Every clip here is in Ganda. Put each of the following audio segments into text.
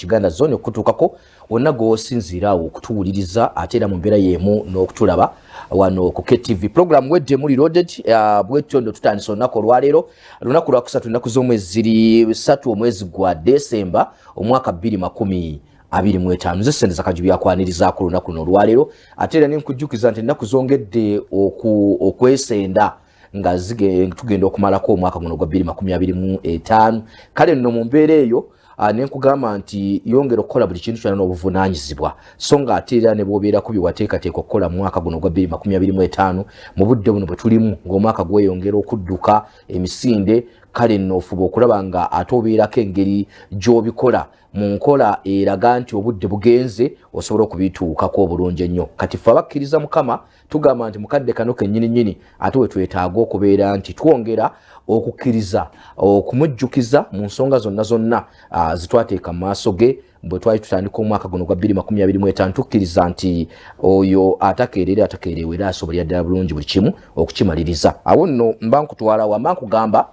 Kiganda Zone okutuukako wonna gw'osinziiraawo okutuwuliriza ate era mu mbeera y'emu n'okutulaba wano ku KTV. Program wedde muli loaded bwetyo ndo tutandisa olunaku olwaleero lunaku lwakusatu ennaku z'omwezi 3 omwezi gwa Desemba omwaka 2025. Nze Sendeza Kajubi yakwaniriza ku lunaku luno olwaleero ate era nkujjukiza nti ennaku zongedde okwesenda nga tugenda okumalako omwaka guno gwa 2025. Kale nno mu mbeera eyo nenkugamba nti yongera okukola buli kintu kyonna n'obuvunaanyizibwa so nga ate era ne bw'obeerako bye wateekateeka okukola mu mwaka guno gwa 2025 mu budde buno bwe tulimu ng'omwaka gweyongera okudduka emisinde. Kale nno ofuba okulaba nga ate obeerako engeri gy'obikola mu nkola eraga nti obudde bugenze osobola okubituukako obulungi ennyo. Kati ffe abakkiriza Mukama tugamba nti mukadde kano kennyini ate we twetaaga okubeera nti twongera okukkiriza okumujjukiza mu nsonga zonna zitwateeka mu maaso ge bwe twali tutandika omwaka guno gwa 2025. Tukkiriza nti oyo atakeerewe era asobolera ddala bulungi buli kimu okukimaliriza. Awo nno mba nkutwala wamba nkugamba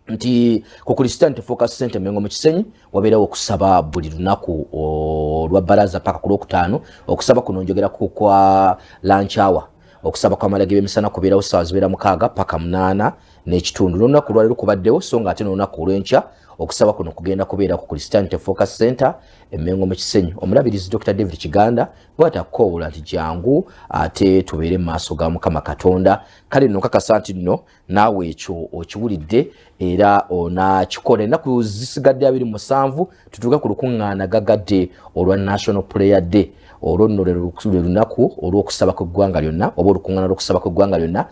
nti ku Christianity Focus Center Mengo mu Kisenyi wabeerawo okusaba buli lunaku olwa baraza paka ku Lwokutaano. Okusaba kuno njogera kwa lunch hour, okusaba kwa malage b'emisana kubeerawo ssaawa zibeera 6 paka 8 n'ekitundu. Lunaku lwaleero kubaddewo so nga ate n'olunaku olw'enkya okusaba kuno kugenda kubeera ku Christianity Focus Center Mengo mu Kisenyi. Omulabirizi Dr. David Kiganda bw'atakoowula nti jangu ate tubeere mu maaso ga Mukama Katonda. Kale nno nkakasa nti nno naawe ekyo okiwulidde era onakikola. Ennaku zisigadde 27 tutuuke ku lukuŋŋaana gagadde olwa National Prayer Day. Olwo nno lwe lunaku olw'okusaba kw'eggwanga lyonna oba olukuŋŋaana lw'okusaba kw'eggwanga lyonna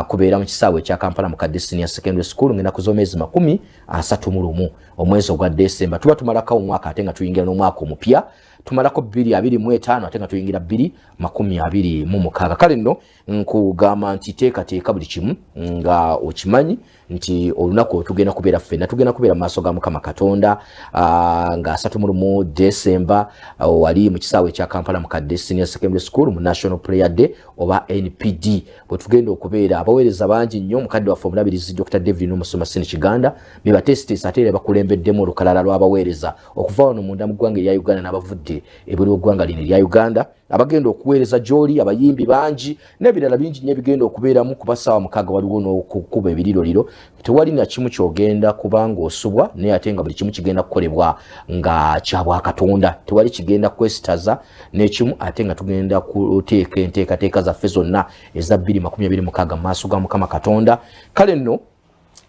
kubeera mu kisaawe ekya Kampala mu Kadde Senior Secondary School ng'ennaku z'omwezi 31 omwezi ogwa Desemba. Tuba tumalako omwaka ate nga tuyingira n'omwaka omupya. Tumalako 2025 ate nga tuyingira 2026. Kale nno nkugamba nti teekateeka buli kimu nga okimanyi nti olunaku tugenda kubeera ffenna tugenda kubeera mu maaso ga Mukama Katonda nga 31 Desemba wali mu kisaawe ekya Kampala mu Kadde Senior Secondary School mu National Prayer Day oba NPD bwe tugenda okubeera abaweereza bangi nnyo. Mukadde waffe omulabirizi Dr. David n'omusoma Seni Kiganda bebatesitesi ate era bakulembeddemu olukalala lw'abaweereza okuva wano munda mu ggwanga erya Uganda n'abavudde ebuli w'eggwanga lino erya Uganda abagenda okuweereza gy'oli abayimbi bangi n'ebirala bingi nnyo ebigenda okubeeramu ku basaawa 6 waliwo n'okukuba ebiriroliro. Tewali na kimu kyogenda kubanga osubwa naye ate nga buli kimu kigenda kukolebwa nga kya Bwakatonda. Tewali kigenda kwesitaza n'ekimu ate nga tugenda kuteeka enteekateeka zaffe zonna eza 2026 mu maaso ga Mukama Katonda. Kale nno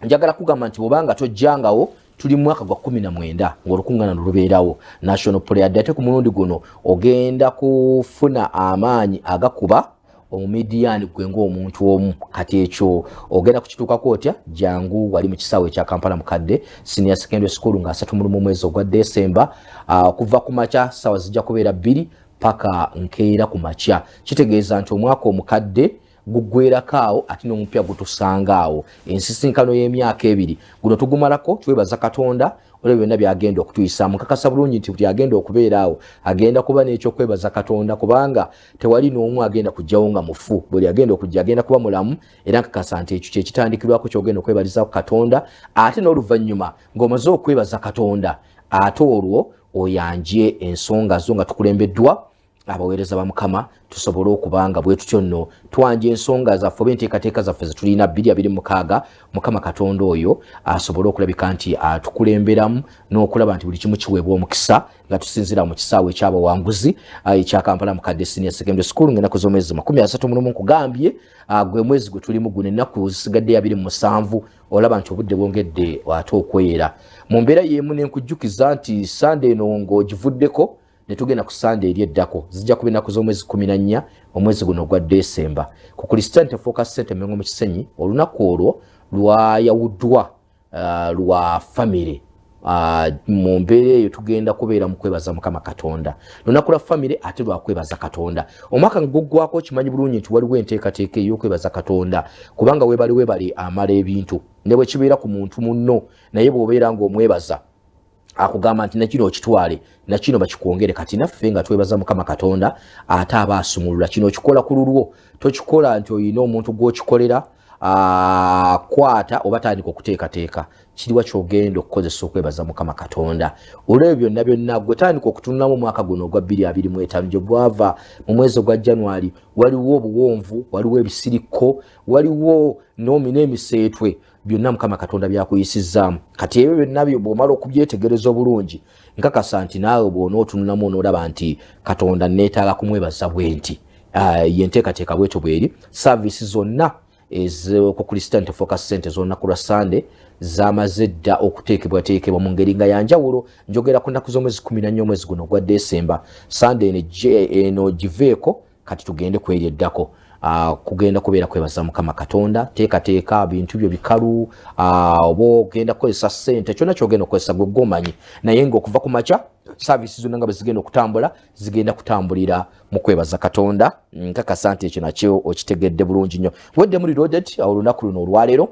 njagala kugamba nti bw'obanga tojjangawo tuli mwaka gwa 19 ng'olukuŋŋaana lubeerawo National Prayer Day. Ate ku mulundi guno ogenda kufuna amaanyi agakuba omumidiyaani gwe ng'omuntu omu. Kati ekyo ogenda kukituukako otya? Jangu wali mu kisaawe ekya Kampala mu Kadde Senior Secondary School nga 31 omwezi ogwa Desemba okuva ku makya ssaawa zijja kubeera 2 paka nkeera ku makya. Kitegeeza nti omwaka omukadde guggwerakaawo ate n'omupya gutusangaawo. Ensisinkano y'emyaka 2 guno tugumalako twebaza Katonda olwo byonna byagenda okutuyisaamu. Nkakasa bulungi nti buli agenda okubeeraawo agenda kuba n'ekyokwebaza Katonda kubanga tewali n'omu agenda kujjawo nga mufu. Buli agenda okujja agenda kuba mulamu era nkakasa nti ekyo kyekitandikirwako kyogenda okwebaliza Katonda ate n'oluvannyuma ng'omaze okwebaza Katonda ate olwo oyanje ensonga zo nga tukulembeddwa abaweereza ba Mukama tusobole okubanga bwe tutyo nno twanje ensonga zaffe oba enteekateeka zaffe zetulina 2026 Mukama Katonda oyo asobole okulabika nti atukulemberamu n'okulaba nti buli kimu kiweebwa omukisa nga tusinzira mu kisaawe eky'abawanguzi ekya Kampala mu Kadde Senior Secondary School ng'ennaku z'omwezi 31 nkugambye gwe mwezi gwe tulimu guno ennaku zisigadde 27 olaba nti obudde bwongedde ate okwera. Mu mbeera y'emu nenkujjukiza nti Sunday eno ng'ogivuddeko ne tugenda ku Sunday eri eddako zijja kuba ennaku z'omwezi 14 omwezi guno ogwa Desemba ku Christianity Focus Center Mengo mu Kisenyi. Olunaku olwo lwayawuddwa lwa family. Mu mbeera eyo tugenda kubeera mu kwebaza Mukama Katonda. Lunaku lwa family ate lwa kwebaza Katonda. Omwaka guggwako kimanyi bulungi nti waliwo enteekateeka ey'okwebaza Katonda kubanga weebale amala ebintu ne bwe kibeera ku muntu munno naye bw'obeera ng'omwebaza akugamba nti nakino okitwale nakino bakikwongere. Kati naffe nga twebaza Mukama Katonda ate aba asumulula kino okikola ku lulwo. Tokikola nti oyina omuntu gw'okikolera kwata oba tandika okuteekateeka kiriwa kyogenda okukozesa okwebaza Mukama Katonda olwebyo byonna gwe tandika okutunulamu omwaka guno ogwa 2025 gye bwava mu mwezi ogwa January waliwo obuwonvu waliwo ebisiriko waliwo nomina emiseetwe byonna Mukama Katonda byakuyisizaamu kati ebyo byonna bw'omala okubyetegereza obulungi nkakasa nti naawe bw'onootunulamu onoolaba nti Katonda neetaaga kumwebaza bwe nti yenteekateeka bwetyo bweri saavisi zonna ku Christianity Focus Center z'olunaku lwa Sunday zamaze dda okuteekebwateekebwa mu ngeri nga yanjawulo njogera ku nnaku z'omwezi 14 omwezi guno gwa December Sunday eno giveeko kati tugende kweryeddako kugenda kubeera kwebaza Mukama Katonda teekateeka bintu byo bikalu oba ogenda kukozesa ssente kyonna kyogenda okukozesa gwe gomanyi naye ng'okuva ku makya services zonna nga bwe zigenda okutambula zigenda kutambulira mu kwebaza Katonda nkakasa nti ekyo nakyo okitegedde bulungi nnyo wedde muri loaded olunaku luno olwaleero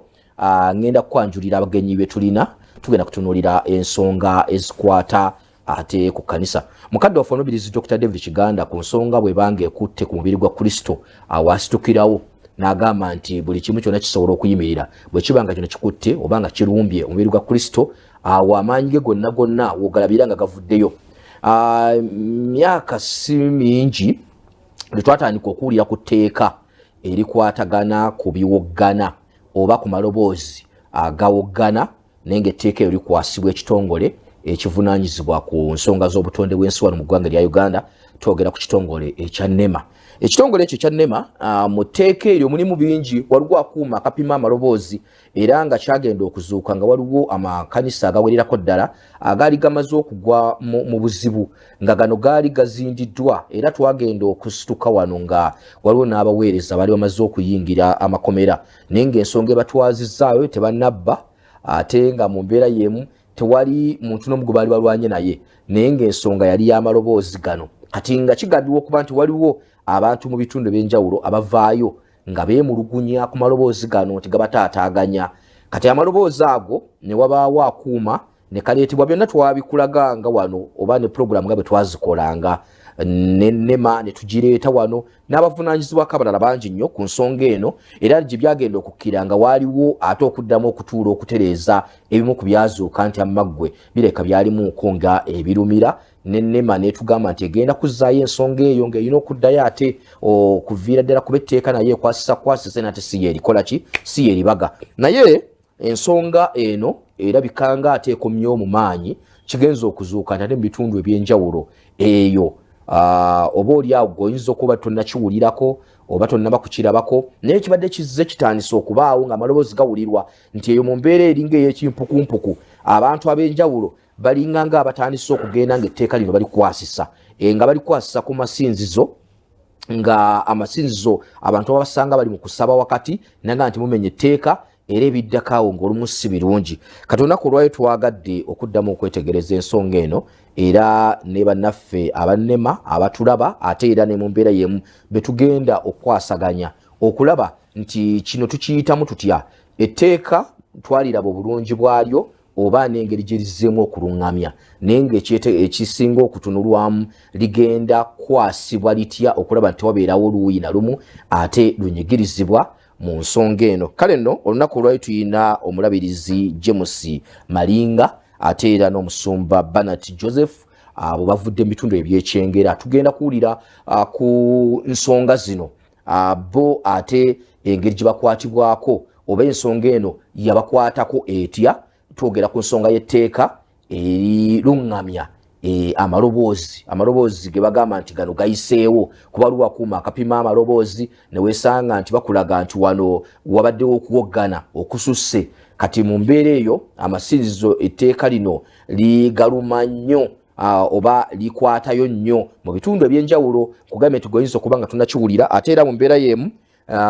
ngenda kukwanjulira abagenyi be tulina tugenda kutunuulira ensonga ezikwata ate ku kanisa mukadde waffe onobirizi Dr. David Kiganda ku nsonga bwe bange ekutte ku mubiri gwa Kristo awasitukirawo n'agamba nti buli kimu kyonna kisobola okuyimirira bwe kibanga kino kikutte obanga kirumbye omubiri gwa Kristo awo amaanyi ge gonna wogalabira nga gavuddeyo myaka si mingi twatandika okuwulira ku tteeka erikwatagana ku biwoggana oba ku maloboozi agawoggana naye ng'etteeka eyo likwasibwa ekitongole ekivunaanyizibwa ku nsonga z'obutonde bw'ensi wano mu ggwanga lya Uganda twogera ku kitongole ekya NEMA ekitongole ekyo kya NEMA mu tteeka eryo mulimu bingi waliwo akuuma akapima amaloboozi era nga kyagenda okuzuuka nga waliwo amakanisa agawererako ddala agaali gamaze okugwa mu buzibu nga gano gaali gazindiddwa era twagenda okusituka wano nga waliwo n'abaweereza baali bamaze okuyingira amakomera naye ng'ensonga ebatwazizaayo tebannabba ate nga mu mbeera y'emu tewali muntu n'omu gwe baali balwanye naye naye ng'ensonga yali y'amaloboozi gano kati nga kigambibwa okuba nti waliwo abantu mu bitundu ebyenjawulo abavaayo nga beemulugunya ku maloboozi gano nti gabataataaganya kati amaloboozi ago ne wabaawo akuuma ne kaleetebwa byonna twabikulaga nga wano oba ne puroguramu nga bwe twazikolanga ne NEMA ne tugireeta wano n'abavunaanyizibwako abalala bangi nnyo ku nsonga eno era gye byagenda okukkira nga waaliwo ate okuddamu okutuula okutereeza ebimu ku byazuuka nti amaggwe bireka byalimuko nga ebirumira ne NEMA netugamba nti egenda kuzzaayo ensonga eyo ng'erina okuddayo ate okuviira ddala kuba etteeka naye ekwasisa nate si yeerikola ki si yeeribaga naye ensonga eno erabikanga ate ekomyewo mu maanyi kigenza okuzuuka nti ate mu bitundu ebyenjawulo eyo oba oli awo goyinza okuba tonnakiwulirako oba tonnaba kukirabako naye kibadde kizze kitandisa okubaawo ng'amaloboozi gawulirwa nti eyo mu mbeera eringa ey'ekimpukumpuku abantu ab'enjawulo balinga nga abatandise okugenda ng'etteeka lino balikwasisa nga balikwasisa ku masinzizo nga amasinzizo abantu babasanga bali mu kusaba wakati naga nti mumenye etteeka era ebiddako awo ng'olumu si birungi kati olunaku olwayo twagadde okuddamu okwetegereza ensonga eno era ne bannaffe aba NEMA abatulaba ate era ne mu mbeera y'emu betugenda okwasaganya okulaba nti kino tukiyitamu tutya etteeka twaliraba obulungi bwalyo oba n'engeri gye lizzeemu okuluŋŋamya naye ng'ekisinga okutunulwamu ligenda kwasibwa litya okulaba nti wabeerawo oluuyi na lumu ate lunyigirizibwa mu nsonga eno kale nno olunaku olwali tuyina omulabirizi James Malinga ate era n'omusumba Bernard Joseph abo bavudde mu bitundu ebyekyengera tugenda kuwulira ku nsonga zino bo ate engeri gye bakwatibwako oba ensonga eno yabakwatako etya twogera ku nsonga y'etteeka eriruŋŋamya amaloboozi ge bagamba nti gano gayiseewo kuba luwa kuuma akapima amaloboozi ne weesanga nti bakulaga nti wano wabaddewo okuwoggana okususse kati mu mbeera eyo amasinzizo etteeka lino ligaluma nnyo oba likwatayo nnyo mu bitundu ebyenjawulo kugambye nti goyinza okuba nga tunnakiwulira ate era mu mbeera y'emu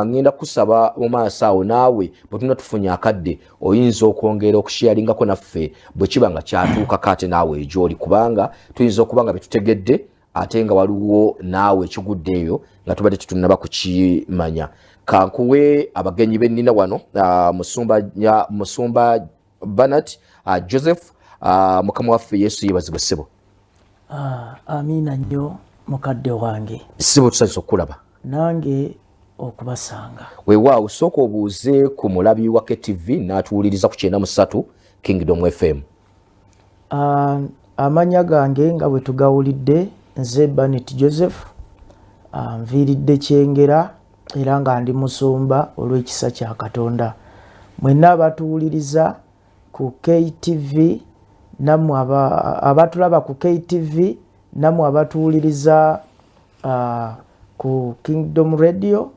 ngenda kusaba mu maaso awo naawe bwe tuna tufunye akadde oyinza okwongera okushyalingako naffe bwe kiba nga kyatuukako ate naawe egy'oli kubanga tuyinza okuba nga betutegedde ate nga waliwo naawe ekigudde eyo nga tubadde tetunnaba kukimanya kankuwe abagenyi bennina wano musumba Bernard Joseph mukama waffe Yesu yeebazibwe ssebo amiina nnyo mukadde wange ssebo tusanyusa okukulaba nange okubasanga. Weewaawo sooka obuuze ku mulabi wa KTV n'atuwuliriza ku 93 Kingdom FM. Amanya gange nga bwe tugawulidde nze Banet Joseph nviiridde Kyengera era nga ndi musumba olw'ekisa kya Katonda. Mwenna abatuwuliriza ku KTV namwe abatulaba ku KTV namwe abatuwuliriza ku Kingdom Radio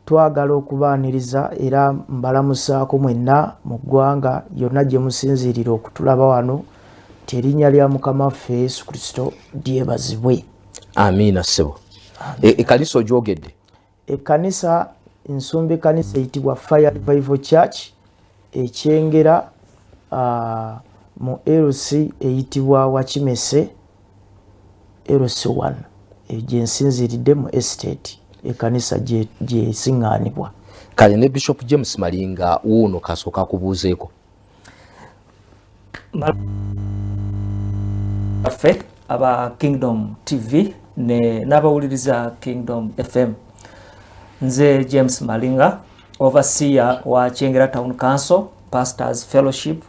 twagala okubaaniriza era mbalamusaako mwenna mu ggwanga yonna gye musinziirira okutulaba wano nti erinnya lya Mukama waffe Yesu Kristo lyebazibwe. Amiina ssebo. Ekkanisa ogyogedde? Ekkanisa nsumba ekkanisa eyitibwa Fire Revival Church Ekyengera mu LC eyitibwa Wakimese LC1 gye nsinziiridde mu estate ekkanisa gye siŋŋaanibwa. Kale ne Bishop James Malinga wuuno kasooka kubuuzeeko. Affe aba Kingdom TV n'abawuliriza Kingdom FM. Nze James Malinga, overseer wa Kyengera Town Council Pastors Fellowship,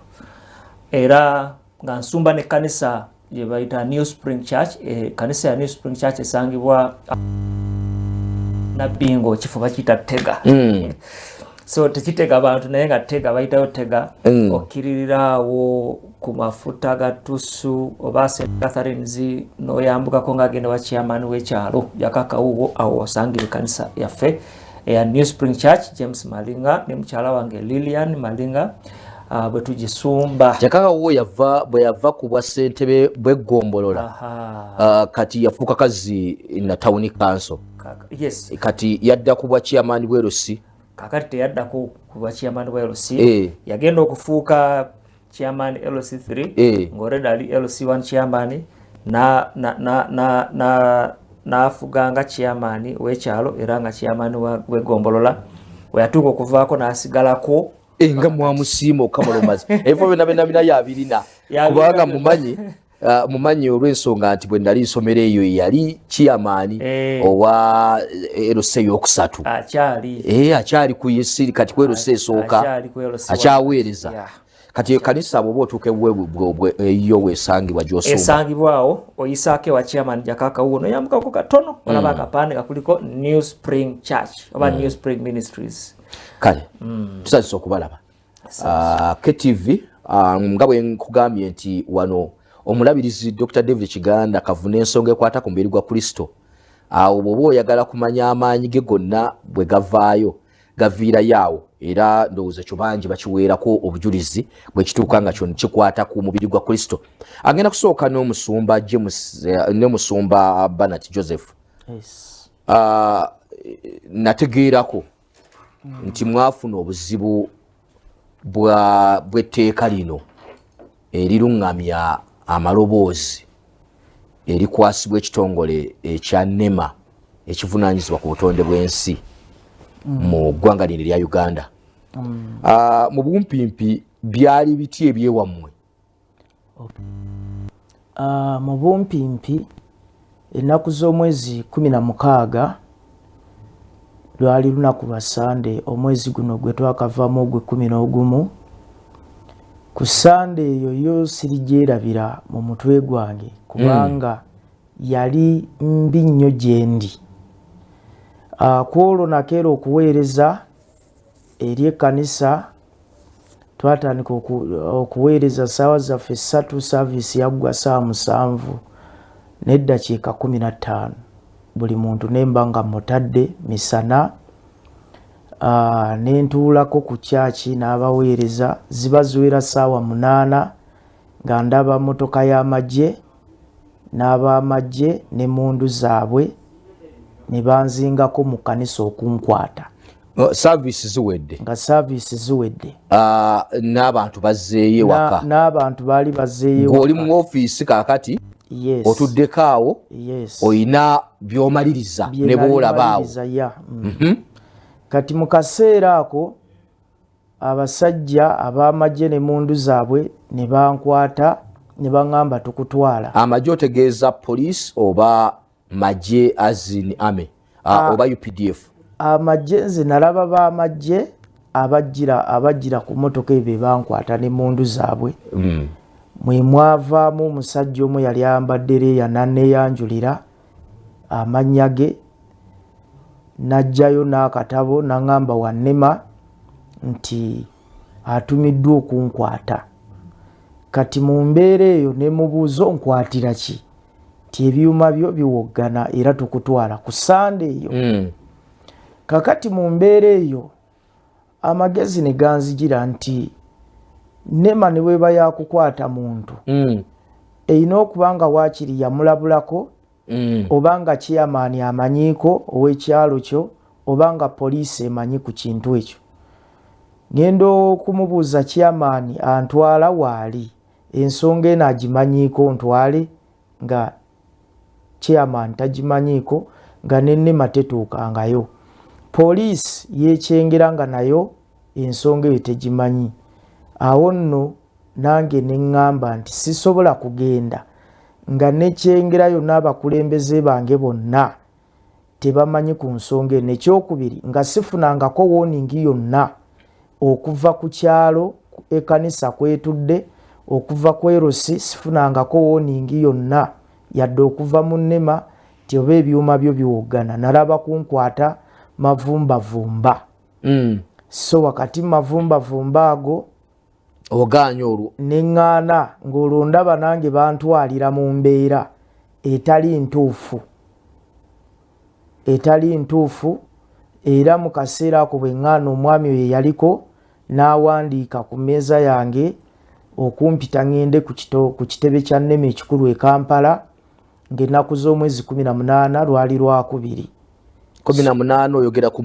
era nga nsumba n'ekkanisa gye bayita New Spring Church. Kanisa ya New Spring Church esangibwa Nabbingo kifuba kita Tega. So tekitega abantu naye nga Tega bayitayo Tega. Okiririrawo ku mafuta ga Tusu oba St. Catharines n'oyambukako ng'agenda wa chairman w'ekyalo yakakawuwo awo osangire kanisa yaffe eya New Spring Church. James Malinga ne mukyala wange Lilian Malinga bwe tugisumba. Jakakawuwo bwe yava ku bwa ssentebe bw'eggombolola kati yafuuka kazi na Town Council. Yes. Kati yadda ku bwa chairman w'LC. Kakati teyadda ku bwa chairman w'LC. Yagenda okufuuka chairman LC3 ng'oreda ali LC1 chairman n'afuganga chairman w'ekyalo era nga chairman w'eggombolola weyatuuka okuvaako n'asigalako nga mwamusiima okamulomazi ebifo byonna bina yabirina kubanga mumanyi olw'ensonga nti bwe nali nsomero eyo yali chairman owa LC eyokusatu akyali ku yesiri kati ku LC esooka akyaweereza. Kati kanisa abo botuke eyo wesangibwa gy'osumba esangibwawo oyisaako wa chairman Jakakawuwo noyambukako katono olaba akapande kakuliko New Spring Church oba New Spring Ministries. Kale tusazisa okubalaba KTV nga bwe nkugambye nti wano omulabirizi Dr. David Kiganda kavuna ensonga ekwata ku mubiri gwa Kristo. Awo bw'oba oyagala kumanya amaanyi ge gonna bwe gavaayo gaviira yaawo era ndowooza kyo bangi bakiweerako obujulizi bwe kituuka nga kyonna kikwata ku mubiri gwa Kristo. Agenda kusooka n'omusumba James n'omusumba Banet Joseph. Nategeerako nti mwafuna obuzibu bw'etteeka lino eriruŋŋamya amaloboozi erikwasibwa ekitongole ekya NEMA ekivunaanyizibwa ku butonde bw'ensi mu ggwanga lino erya Uganda. Mu bumpimpi byali biti ebyewammwe? Mu bumpimpi ennaku z'omwezi 16 lwali lunaku lwa Sande omwezi guno gwe twakavaamu ogwe 11. Ku Sande eyo yo sirigyerabira mu mutwe gwange kubanga yali mbi nnyo gye ndi. Kwolwo nakeera okuweereza eri ekkanisa twatandika okuweereza ssaawa zaffe 3 saavisi yaggwa ssaawa 7 n'eddakiika 15 buli muntu nemba nga mutadde misana nentuulako ku kyaki n'abaweereza ziba ziwera ssaawa 8 nga ndaba motoka y'amagye n'ab'amagye n'emmundu zaabwe ne banzingako mu kkanisa okunkwata. Service ziwedde? Nga service ziwedde. N'abantu bazzeeyo waka? N'abantu baali bazzeeyo waka. Oli mu ofiisi kaakati? Yes. Otuddeko awo? Yes. Oyina by'omaliriza ne bw'olabaawo? Kati mu kaseera ako abasajja ab'amagye n'emmundu zaabwe ne bankwata ne baŋŋamba tukutwala. Amagye otegeeza police oba magye as in army oba UPDF? amajje nalaba b'amajje abajjira ku mmotoka ebyo bankwata n'emmundu zaabwe mwe mwavaamu omusajja omu yali ayambadde leeya nanneeyanjulira amannya ge najjayo n'akatabo naŋŋamba wannema nti atumiddwa okunkwata kati mu mbeera eyo ne mubuuza onkwatira ki ti ebyuma byo biwoggana era tukutwala ku sande eyo kakati mu mbeera eyo amagezi ne ganzijira nti nema ne bweba yakukwata muntu eyina okuba nga waakiri yamulabulako obanga chairman amanyiiko ow'ekyalo kyo obanga poliisi emanyi ku kintu ekyo ngenda okumubuuza chairman antwala waali ensonga eno agimanyiiko ntwale nga chairman tagimanyiiko nga nennema tetuukangayo poliisi yekyengera nga nayo ensonga eyo tegimanyi awo nno nange neŋŋamba nti sisobola kugenda nga nekyengerayo n'abakulembeze bange bonna tebamanyi ku nsonga eno ekyokubiri nga sifunangako woningi yonna okuva ku kyalo ekanisa kwetudde okuva ku erosi sifunangako woningi yonna yadde okuva mu nnema ti oba ebyuma byo biwoggana nalaba kunkwata mavumbavumba so wakati mavumbavumba ago oganya olwo neŋŋaana ng'olwo ndaba nange bantwalira mu mbeera etali ntuufu era mu kaseera ako bwe ŋŋaana omwami oyo yaliko n'awandiika ku mmeeza yange okumpita ŋŋende ku kitebe kya nnema ekikulu e Kampala ng'ennaku z'omwezi 18 lwali lwakubiri 18 oyogera ku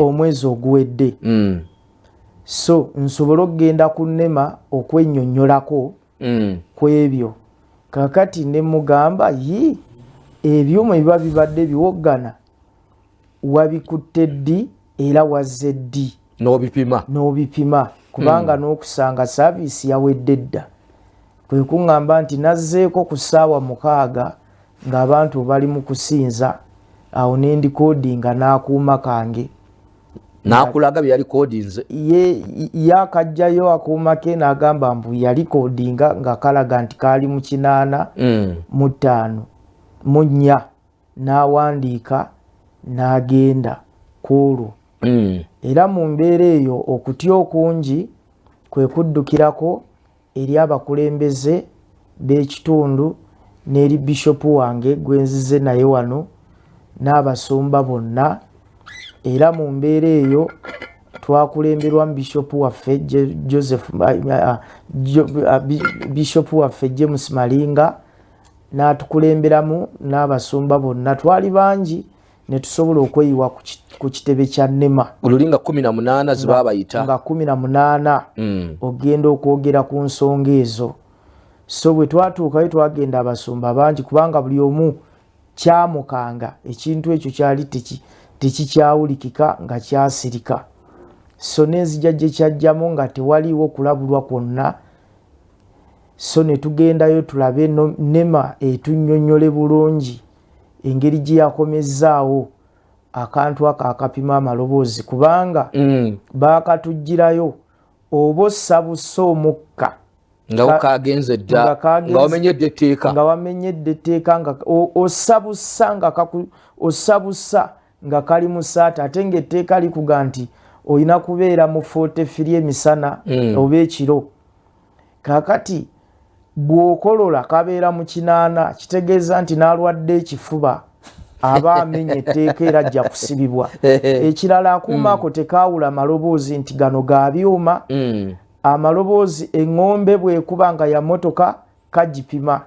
omwezi oguwedde so nsobola okugenda ku nnema okwennyonnyolako ku ebyo kakati ne mugamba ebyuma biba bibadde biwoggana wabikutte ddi era wazze ddi n'obipima kubanga n'okusanga saaviisi yawedde dda kwe kuŋŋamba nti nazzeeko ku ssaawa 6 ng'abantu bali mu kusinza awo nendikoodinga n'akuuma kange nakulaga byali kodinze yakajjayo akuuma ke n'agamba mbu yali kodinga nga kalaga nti kaali mu 8 mu 5 mu 4 n'awandiika n'agenda kuolwo era mu mbeera eyo okutya okungi kwe kuddukirako eri abakulembeze b'ekitundu n'eri bishopu wange gwenzize naye wano n'abasumba bonna era mu mbeera eyo twakulemberwa mu bishopu waffe bishopu waffe James Malinga n'atukulemberamu n'abasumba bonna twali bangi ne tusobola okweyiwa ku kitebe kya nnema olulinga 18 zibabayita nga 18 ogenda okwogera ku nsonga ezo so bwe twatuukayo twagenda abasumba bangi kubanga buli omu kyamukanga ekintu ekyo kyali tekikyawulikika nga kyasirika so nenzija gye kyajjamu nga tewaliwo kulabulwa kwonna so ne tugendayo tulabe nnema etunnyonnyole bulungi engeri gye yakomezzaawo akantu ako akapima amaloboozi kubanga baakatugirayo oba ossabussa omukka nga wakagenze dda nga wamenyedde etteeka nga osabussa nga kali mu saata ate ng'etteeka likuga nti olina kubeera mu 43 emisana oba ekiro kakati bw'okolola kabeera mu 8 kitegeeza nti n'alwadde ekifuba aba amenye etteeka era ajja kusibibwa ekirala akuuma ako tekaawula maloboozi nti gano ga byuma amaloboozi eŋŋombe bwekuba nga ya motoka kagipima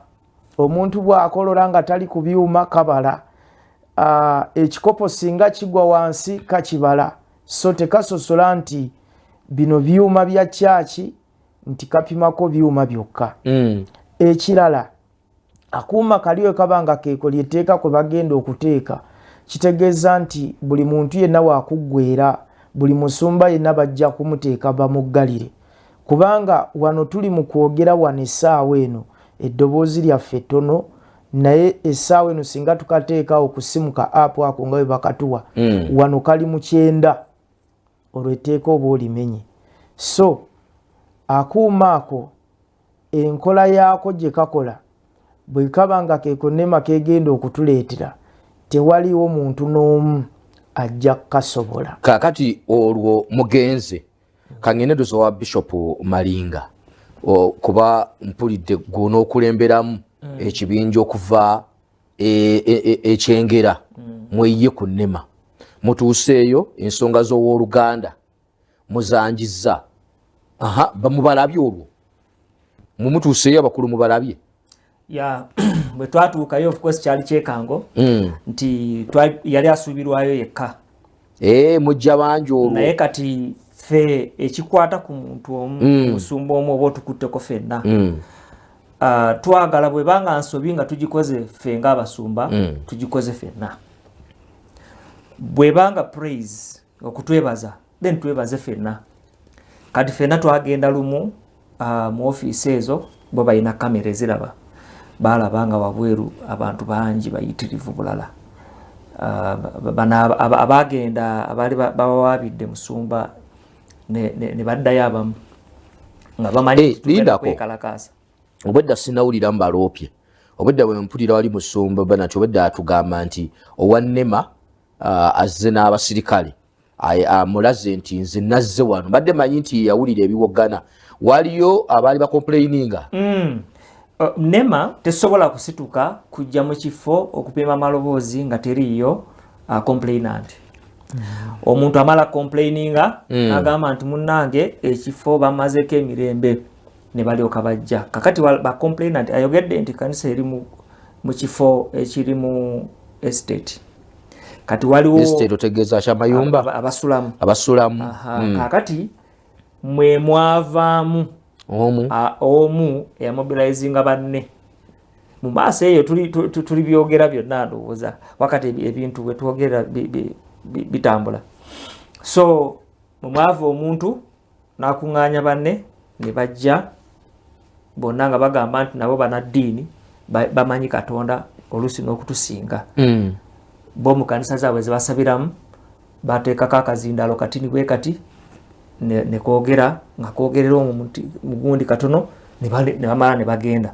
omuntu bw'akolola nga tali ku byuma kabala ekikopo singa kigwa wansi kakibala so tekasosola nti bino byuma bya kyaki nti kapimako byuma byokka ekirala akuuma kaliwe kabanga keeko lyeteeka kwe bagenda okuteeka kitegeeza nti buli muntu yenna waakuggweera buli musumba yenna bajja kumuteeka bamuggalire kubanga wano tuli mu kwogera wano essaawa eno eddoboozi lyaffe ttono naye essaawa eno singa tukateekawo ku simu ka app ako nga bwe bakatuwa wano kali mu 9 olwo etteeka oba olimenye. So akuuma ako enkola yaako gye kakola bwe kaba nga kekonema kegenda okutuleetera tewaliwo muntu n'omu ajja kukasobola. Kaakati olwo mugenze kangende dozo wa Bishop Malinga kuba mpulidde gw'onookulemberamu ekibinja okuva ekyengera mweye ku nnema mutuuseeyo ensonga z'owooluganda muzanjizza bamubalabye olwo mumutuuseeyo abakulu mubalabye bwe twatuukayo of course kyali kyekango nti yali asuubirwayo yekka mujja bangi olwo naye kati ffe ekikwata ku muntu omu musumba omu oba otukutteko ffenna twagala bwe banga nsobi nga tugikoze ffe ng'abasumba tugikoze ffenna bwe banga praise okutwebaza then twebaze ffenna kati ffenna twagenda lumu mu ofiisi ezo bo balina kamera eziraba balaba nga wabweru abantu bangi bayitirivu bulala abagenda abaali bawaabidde musumba ne baddayo abamu nga bamanyi kwekalakaasa. Obwedda sinawulira mbaloopye obwedda bwe mpulira wali musumba banati obwedda atugamba nti owannema azze n'abasirikale amulaze nti nze nazze wano badde manyi nti yawulira ebiwogana waliyo abaali bakomplaininga nema tesobola kusituka kujja mu kifo okupima amaloboozi nga teriyo complainant. Omuntu amala complaininga agamba nti munnange ekifo bamazeeko emirembe ne balyoka bajja kakati ba complainant ayogedde nti kanisa eri mu kifo ekiri mu estate kati waliwo estate otegeeza kyamayumba abasulamu kakati mwe mwavaamu omu eyamobilizinga banne mu maaso eyo tuli byogera byonna ndowooza wakati ebintu bwe twogera bitambula. So mumwava omuntu n'akuŋŋaanya banne ne bajja bonna nga bagamba nti nabo banaddiini bamanyi Katonda oluusi n'okutusinga bo mu kanisa zaabwe ze basabiramu bateekako akazindaalo katini bwe kati ne koogera nga koogerera mugundi katono ne bamala ne bagenda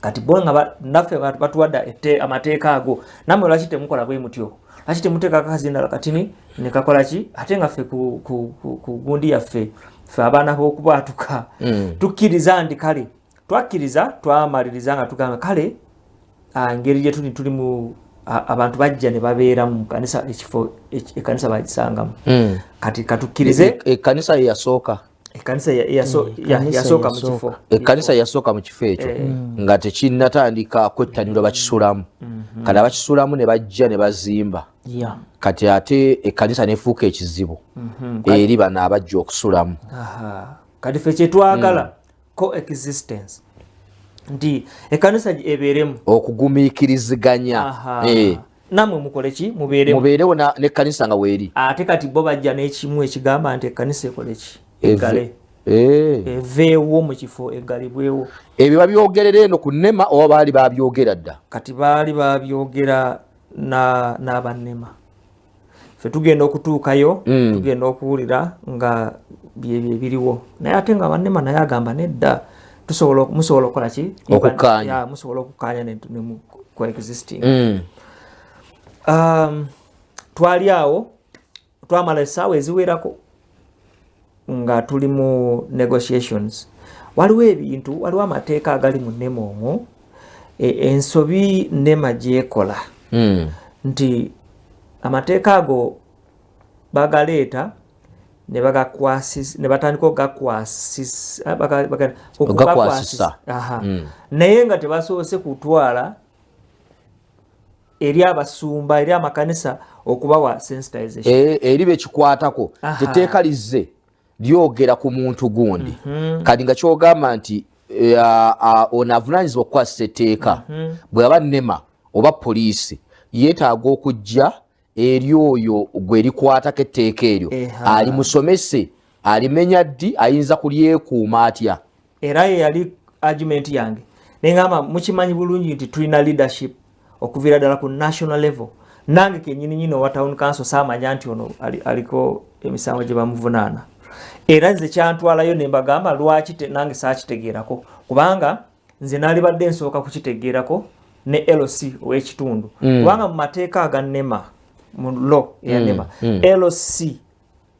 kati bo nga naffe batuwadde amateeka ago namwe lwaki temukola bwe mutyo lwaki temuteekako akazindaalo katini ne kakola ki ate nga ffe ku gundi yaffe ffe abaana b'okubwatuka tukkiriza nti kale twakkiriza twamaliriza nga tugamba kale engeri gye tuli mu abantu bajja ne babeera mu kanisa ekifo ekanisa bagisangamu kati katukkirize ekanisa yasooka ekanisa yasooka mu kifo ekanisa yasooka mu kifo ekyo nga tekinnatandika kwettanirwa bakisulamu kati abakisulamu ne bajja ne bazimba kati ate ekanisa nefuuka ekizibu eri bano abajja okusulamu kati ffe kyetwagala coexistence nti ekanisa ebeeremu okugumiikiriziganya namwe mukole ki mubeerewo n'ekkanisa nga weeri ate kati bo bajja n'ekimu ekigamba nti ekkanisa ekole ki egale eveewo mu kifo egalibwewo ebyo babyogerera eno ku nnema oba baali babyogera dda kati baali babyogera n'abannema ffe tugenda okutuukayo tugenda okuwulira nga byebyo ebiriwo naye ate nga abannema naye agamba nedda musobola okukola ki okukaanya musobola okukaanya ne coexisting twali awo twamala essaawa eziwerako nga tuli mu negotiations waliwo ebintu waliwo amateeka agali mu nnema omwo ensobi nnema gyekola nti amateeka ago bagaleeta ne batandika okugakwasisa naye nga tebasoose kutwala eri abasumba eri amakanisa okubawa sensitization eri bekikwatako teteeka lizze lyogera ku muntu gundi kati nga kyogamba nti ono avunaanyizibwa okukwasisa etteeka bw'aba nnema oba poliisi yeetaaga okujja eri oyo gwe likwatako etteeka eryo alimusomese alimenya ddi ayinza kulyekuuma atya era ye yali argument yange nengamba mukimanyi bulungi nti tulina leadership okuvira ddala ku national level. Nange kenyini nyino wa town council samanya nti ono aliko emisango gye bamuvunaana. Era nze kyantwalayo ne mbagamba lwaki nange saakitegeerako kubanga nze naali badde nsooka kukitegeerako ne LC ow'ekitundu kubanga mu mateeka aga NEMA mu law ya NEMA LC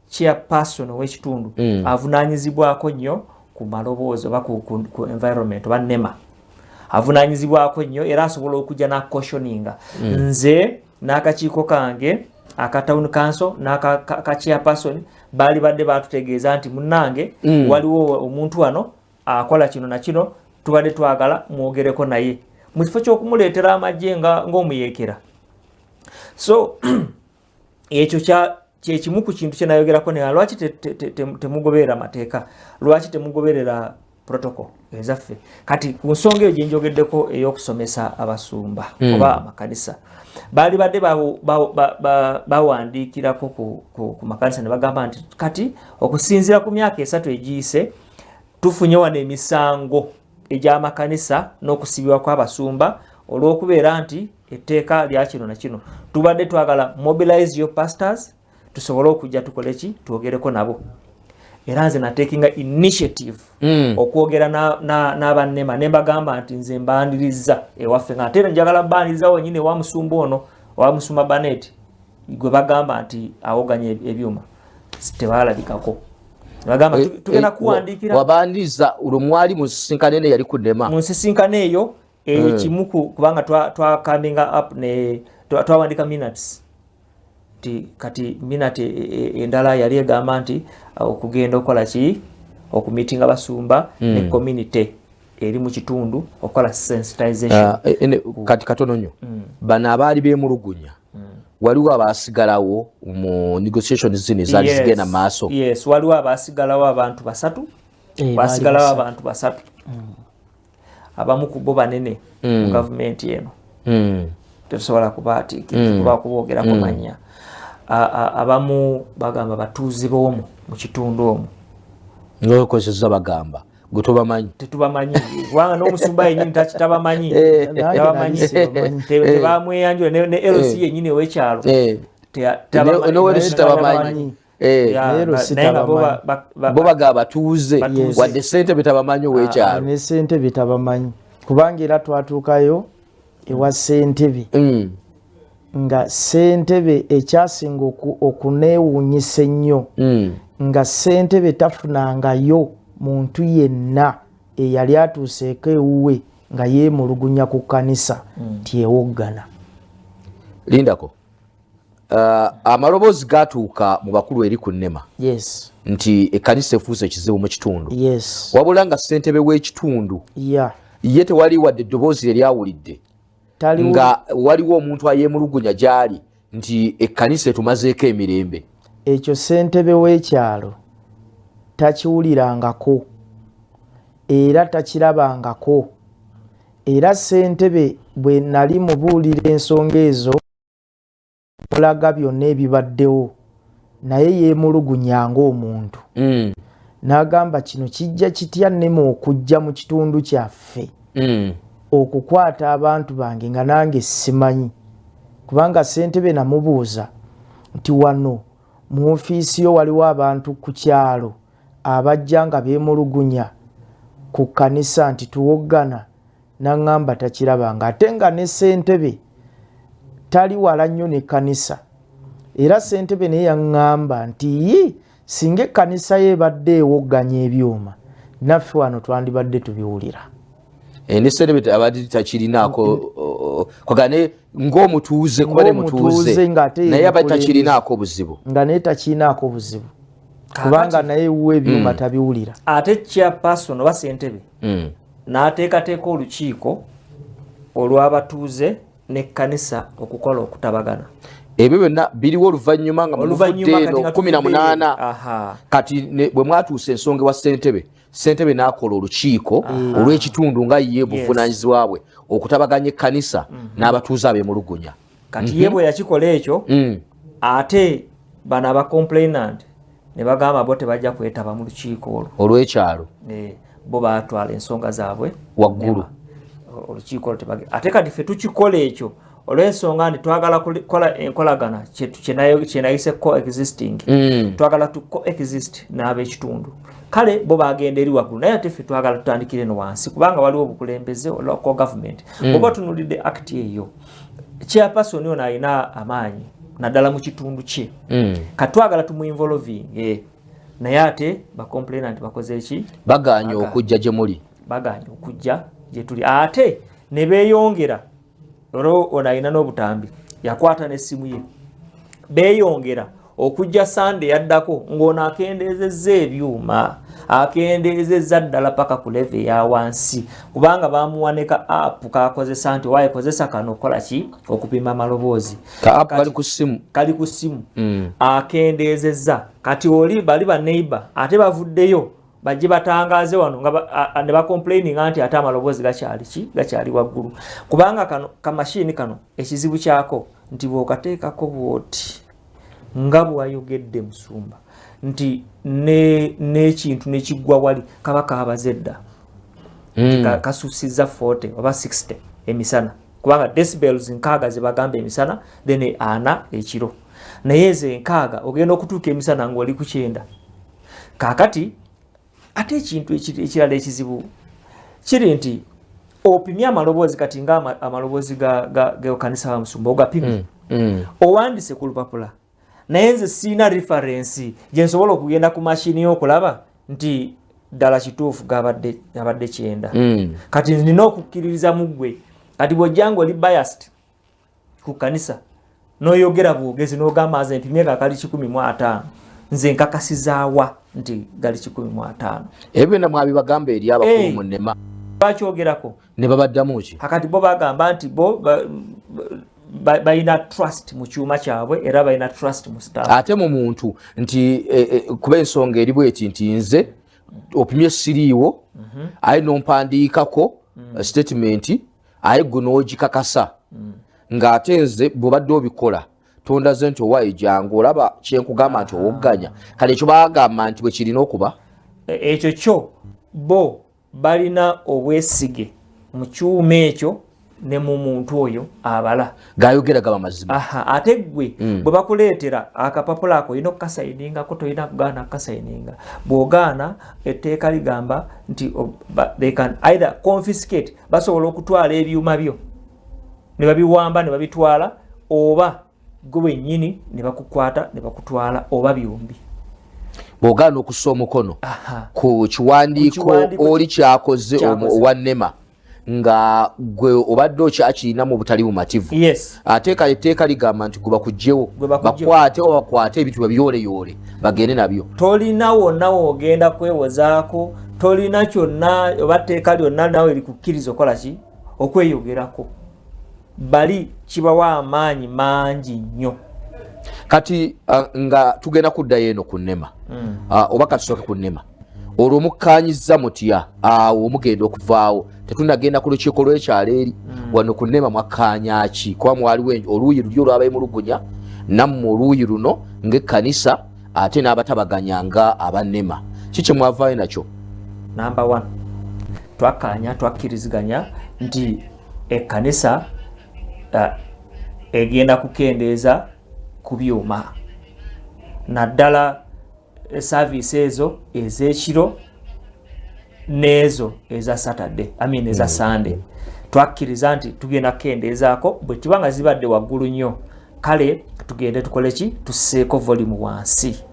chairperson ow'ekitundu avunaanyizibwako nnyo ku maloboozi oba ku environment oba NEMA avunaanyizibwako nnyo era asobola okujja n'akoshoninga nze n'akakiiko kange aka town council n'aka chairperson baali badde baatutegeeza nti munnange waliwo omuntu wano akola kino na kino tubadde twagala mwogereko naye mu kifo ky'okumuleetera amagye ng'omuyeekera. So ekyo kyekimu ku kintu kye nayogerako naye lwaki temugoberera mateeka lwaki temugoberera protocol ezaffe kati ku nsonga eyo gye njogeddeko ey'okusomesa abasumba oba amakanisa baali badde bawandiikirako ku makanisa ne bagamba nti kati okusinziira ku myaka 3 egiyise tufunye wano emisango egy'amakanisa n'okusibibwa kw'abasumba olw'okubeera nti etteeka lya kino na kino tubadde twagala mobilize your pastors tusobole okujja tukole ki twogereko nabo era nze natekinga initiative okwogera n'abannema ne mbagamba nti nze mbandirizza ewaffe nga ate njagala mbaniriza wennyini wa musumba ono owa musumba Banet gwe bagamba nti awoganya ebyuma tebaalabikako bagamba tugenda kuwandiikira wabandiriza olwo mwali mu nsisinkano eno yali ku NEMA mu nsisinkano eyo kimu kubanga twakaminga up ne twawandika minutes kati minute endala yali egamba nti okugenda okola ki okumitinga basumba ne community eri mu kitundu okola sensitization kati katono nnyo bano abaali beemulugunya waliwo abaasigalawo mu negotiations zino ezaali zigenda maaso. Yes, waliwo abaasigalawo abantu basatu baasigalawo abantu basatu abamu ku bo banene mu gavumenti eno tetusobola kuba kuboogera ku mannya abamu bagamba batuuzi b'omu mu kitundu omwo ng'okozesa bagamba gwe tobamanyi tetubamanyi kubanga n'omusumba yennyini tabamanyi tebamweyanjula ne LC yennyini ow'ekyalo n'owerusi tabamanyi bo bagamba batuuze wadde ssentebe tabamanyi ow'ekyalo ne ssentebe tabamanyi kubanga era twatuukayo ewa ssentebe nga ssentebe ekyasinga okuneewuunyisa ennyo nga ssentebe tafunangayo muntu yenna eyali atuuseeko ewuwe nga yeemulugunya ku kkanisa tyewoggana. Lindako amaloboozi gatuuka mu bakulu eri ku NEMA yes nti ekkanisa efuuse ekizibu mu kitundu yes wabula nga ssentebe w'ekitundu ye tewali wadde eddoboozi eryawulidde nga waliwo omuntu ayeemulugunya gy'ali nti ekkanisa etumazeeko emirembe. Ekyo ssentebe w'ekyalo takiwulirangako era takirabangako era ssentebe bwe nali mubuulira ensonga ezo mulaga byonna ebibaddewo naye yeemulugunya ng'omuntu n'agamba kino kijja kitya NEMA okujja mu kitundu kyaffe okukwata abantu bange nga nange simanyi kubanga ssentebe namubuuza nti wano mu ofiisi yo waliwo abantu ku kyalo abajja nga beemulugunya ku kkanisa nti tuwoggana n'aŋŋamba takirabanga ate nga ne ssentebe tali wala nnyo n'ekkanisa era ssentebe naye yaŋŋamba nti singa ekkanisa ye ebadde ewogganya ebyuma naffe wano twandibadde tubiwulira. Ne ssentebe abadde takirinaako kwagane ng'omutuuze kuba ne mutuuze naye abadde takirinaako buzibu nga naye takirinaako buzibu kubanga naye ewuwa ebyuma tabiwulira. Ate chairperson oba ssentebe n'ateekateeka olukiiko olw'abatuuze n'ekkanisa okukola okutabagana. Ebyo byonna biriwo oluvannyuma nga muvudde eno 18 kati bwe mwatuusa ensonga ewa ssentebe n'akola olukiiko olw'ekitundu nga ye buvunaanyizibwa bwe okutabaganya ekkanisa n'abatuuze abeemulugunya. Kati ye bwe yakikola ekyo ate bano aba complainant ne bagamba bo tebajja kwetaba mu lukiiko olwo olw'ekyalo bo baatwala ensonga zaabwe waggulu olukiiko olutebage ate kati ffe tukikola ekyo olw'ensonga nti twagala kukola enkolagana kyenayise coexisting twagala tu coexist n'ab'ekitundu kale bo bagenda eri waggulu naye ate ffe twagala tutandikire no wansi kubanga waliwo obukulembeze local government oba tunulidde act eyo chairperson ono alina amaanyi naddala mu kitundu kye katwagala tumuinvolving naye ate bacomplainant bakoze eki baganya okujja gye muli baganya okujja gye tuli ate ne beeyongera olwo ono alina n'obutambi yakwata n'essimu ye beeyongera okujja Sunday yaddako ng'ono akendeezezza ebyuma akendeezezza ddala paka ku level ya wansi kubanga bamuwaneka app kakozesa nti wayekozesa kano kola ki okupima amaloboozi ka app kali ku ssimu akendeezezza kati oli bali ba neighbor ate bavuddeyo bajje batangaze wano nga ne bacomplaining nti ate amaloboozi gakyali waggulu kubanga kano kamashini kano ekizibu kyako nti bw'okateekako bw'oti nga bwayogedde Musumba nti n'ekintu n'ekiggwa wali kaba kaabazedda kasusiza 40 oba 60 emisana kubanga decibels nkaaga ze bagamba emisana then ana ekiro naye ze nkaaga ogenda okutuuka emisana ng'oli ku 9 kaakati ate ekintu ekirala ekizibu kiri nti opimye amaloboozi kati nga amaloboozi g'ekanisa wa Musumba ogapimye owandise ku lupapula naye nze sina reference gye nsobola okugenda ku mashini y'okulaba nti ddala kituufu gabadde 9 kati nina okukkiririza mu ggwe kati bw'ojjanga oli biased ku kanisa n'oyogera bwogezi n'ogamba nze mpimye kakali 15 nze nkakasizaawa nti gali 15 ebyo byonna mwabibagamba eri abakulu mu nnema bakyogerako ne babaddamu ki kakati bo bagamba nti bo balina trust mu kyuma kyabwe era balina trust mu staff ate mu muntu nti kuba ensonga eri bweti nti nze opimye siriiwo aye nompandiikako statement aye gwe n'ogikakasa ng'ate nze bw'obadde obikola tondaze nti owaayi jangu olaba kyenkugamba nti owogganya kale ekyo bagamba nti bwe kirina okuba ekyo kyo bo balina obwesige mu kyuma ekyo ne mu muntu oyo abala gayogera gaba mazima ate gwe bwe bakuleetera akapapula ako olina okukasayininga tolina kugaana kukasayininga bw'ogaana etteeka ligamba nti they can either confiscate basobola okutwala ebyuma byo ne babiwamba ne babitwala oba gwe wennyini ne bakukwata ne bakutwala oba byombi bw'ogaana okussa omukono ku kiwandiiko oli kyakoze owa nnema nga gwe obadde okyakirina mu butali bumativu ate kale etteeka ligamba nti gwe bakuggyewo bakwate oba bakwate ebintu babyoleyoole bagende nabyo tolina wonna woogenda kwewozaako tolina kyonna oba tteeka lyonna nawe likukkiriza okola ki okweyogerako bali kibawa amaanyi mangi nnyo kati nga tugenda kuddayo eno ku nnema oba katusooke ku nnema olwo mukkaanyizza mutya awo omugenda okuvaawo tetunagenda ku lukiiko lw'ekyalo eri wano ku nnema mwakkaanya ki kuba mwaliwo oluuyi luli olw'abeemulugunya nammwe oluuyi luno ng'ekkanisa ate n'abatabaganya nga abannema kiki mwavaayo nakyo number 1 twakkaanya twakkiriziganya nti ekkanisa egenda kukendeeza ku byuma naddala service ezo ez'ekiro n'ezo eza Saturday eza Sunday twakkiriza nti tugenda kukendeezaako bwe tuba nga zibadde waggulu nnyo kale tugende tukole ki tusseeko volume wansi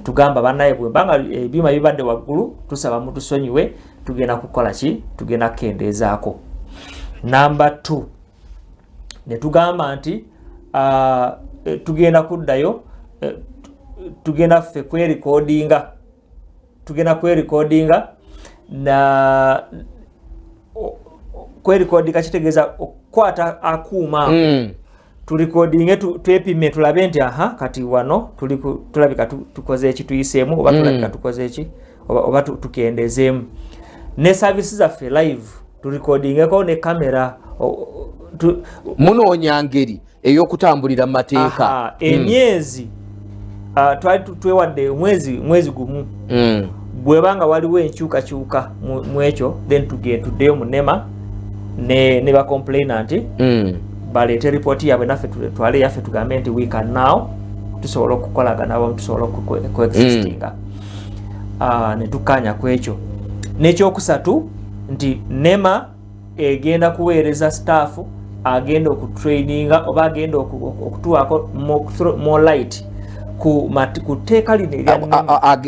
tugamba bannaye bwe mbanga ebyuma bibadde waggulu tusaba mutusonyiwe tugenda kukola ki tugenda kukendeezaako number 2 ne tugamba nti tugenda kuddayo tugenda ffe kwerekodinga na kwerekodinga kitegeeza okukwata akuuma tulikodinge twepime tulabe nti kati wano tulabika tukoze eki tuyiseemu oba tulabika tukoze eki oba tukendezeemu ne services zaffe live tulikodingeko ne kamera munoonya ngeri ey'okutambulira mu mateeka emyezi twali twewadde mwezi gumu bwebanga waliwo enkyukakyuka mu ekyo then tuddeyo mu nnema ne ba complainant balete report yabwe naffe twale yaffe tugambe nti we can now tusobola okukolagana abamu tusobola coexistinga ne tukanya kwekyo. N'ekyokusatu nti NEMA egenda kuweereza staff agenda okutraininga oba agenda okutuwako more light ku teeka lino erya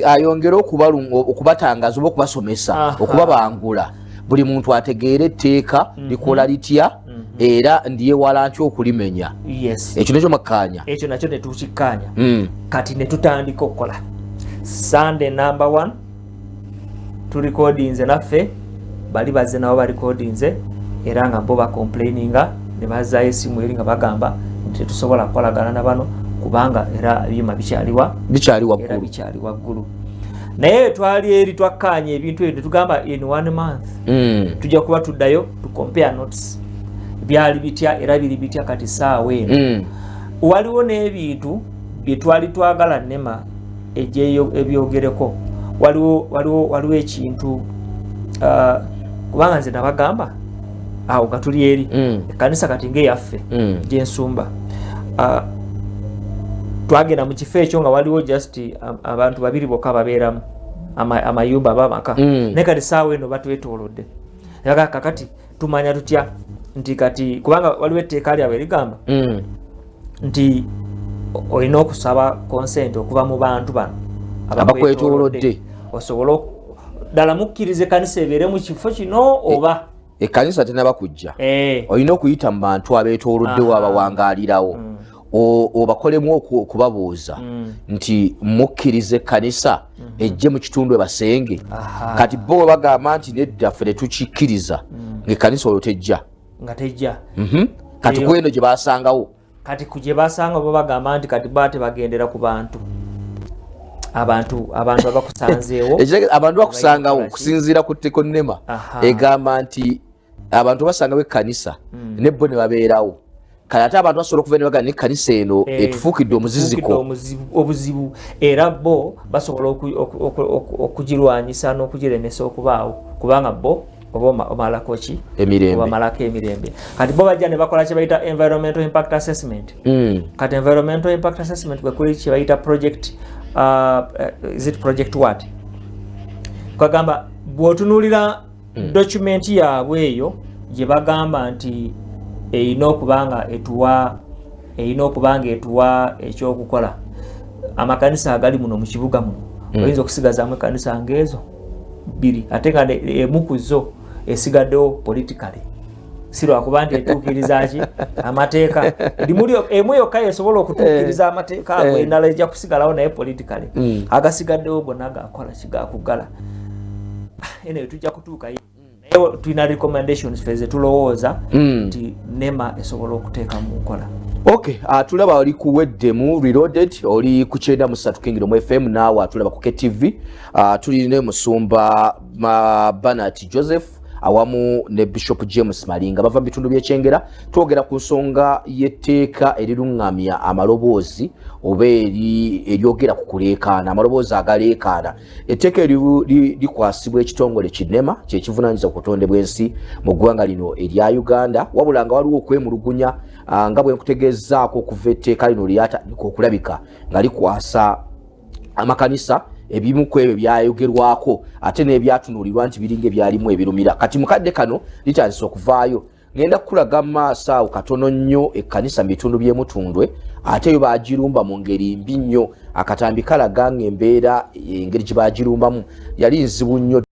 ayongera okubatangaza oba okubasomesa okubabangula buli muntu ategeere etteeka likola litya era ndiyewala ntya okulimenya. Ekyo nekyo makkaanya, ekyo nakyo netukikkaanya. Kati netutandika okukola Sunday number 1 tulikodinze naffe bali bazze nabo balikodinze era nga bo bacomplaininga ne bazaayo essimu eri nga bagamba nti tetusobola kukolagana na bano kubanga era ebyuma bikyali waggulu. Naye twali eri twakkaanya ebintu ebyo tugamba in 1 month tujja kuba tuddayo to compare notes byali bitya era biri bitya kati saawa eno. Waliwo n'ebintu bye twali twagala NEMA ejeyo ebyogereko. Waliwo ekintu kubanga nze nabagamba awo gatuli eri ekanisa kati ng'eyaffe gyensumba twagenda mu kifo ekyo nga waliwo just abantu babiri bokka babeeramu amayumba abamaka naye kati saawa eno batwetoolodde kakati tumanya tutya nti kati kubanga waliwo etteeka lyabwe ligamba nti olina okusaba consent okuva mu bantu bano abakwetoolodde osobola ddala mukkirize kanisa ebeere mu kifo kino oba ekkanisa tenaba kujja olina okuyita mu bantu abeetooloddewo abawangaalirawo obakolemu okubabuuza nti mukkirize kanisa ejje mu kitundu ebasenge. Kati bo bagamba nti nedda ffe tetukikkiriza ng'ekkanisa olwo tejja nga tejja. Kati kweno gye basangawo kati kuje basanga bo bagamba nti kati bate bagendera ku bantu abakusanzeewo abantu bakusangawo okusinziira ku tteko NEMA egamba nti abantu basangawo ekkanisa ne bo ne babeerawo. Kati ate abantu basobola okuva ne bagamba n'ekkanisa eno etufuukidde omuziziko obuzibu era bo basobola okugirwanyisa n'okugiremesa okubaawo kubanga bo oba omalako ki emirembe. Kati bo bajja ne bakola kye bayita environmental impact assessment. Kati environmental impact assessment kwe kuli kye bayita project is it project what kwagamba bw'otunuulira document yaabwe eyo gye bagamba nti erina okubanga etuwa ekyokukola amakanisa agali muno mu kibuga muno oyinza okusigazaamu ekkanisa ng'ezo 2 ate nga emu ku zo esigaddewo politically si lwakuba nti etuukiriza ki amateeka emu yokka esobola okutuukiriza amateeka ago endala ejja kusigalawo naye politically agasigaddewo gonna gakola kigakugala eno tujja kutuukayo naye tulina recommendations feze tulowooza nti NEMA esobola okuteeka mu nkola. Tulaba oli ku Weddemu Reloaded oli ku 93 Kingdom FM naawe atulaba ku KTV. Tulina Musumba Bernard Joseph awamu ne Bishop James Malinga bava bitundu by'ekyengera twogera ku nsonga y'etteeka erirungamya amaloboozi oba eryogera ku kuleekaana amaloboozi agaleekaana. Etteeka likwasibwa ekitongole ki NEMA kyekivunaanyiriza ku butonde bw'ensi mu ggwanga lino erya Uganda wabula nga waliwo okwemulugunya nga bwe nkutegezaako okuva etteeka lino lyatandika okulabika nga likwasa amakanisa ebimu ku ebyo byayogerwako ate n'ebyatunuulirwa nti biringa ebyalimu ebirumira. Kati mukadde kano litandise okuvaayo. Ngenda kukulaga mu maaso awo katono nnyo ekkanisa mu bitundu by'emutundwe ate yo baagirumba mu ngeri mbi nnyo. Akatambi kalaga ng'embeera engeri gye baagirumbamu yali nzibu nnyo.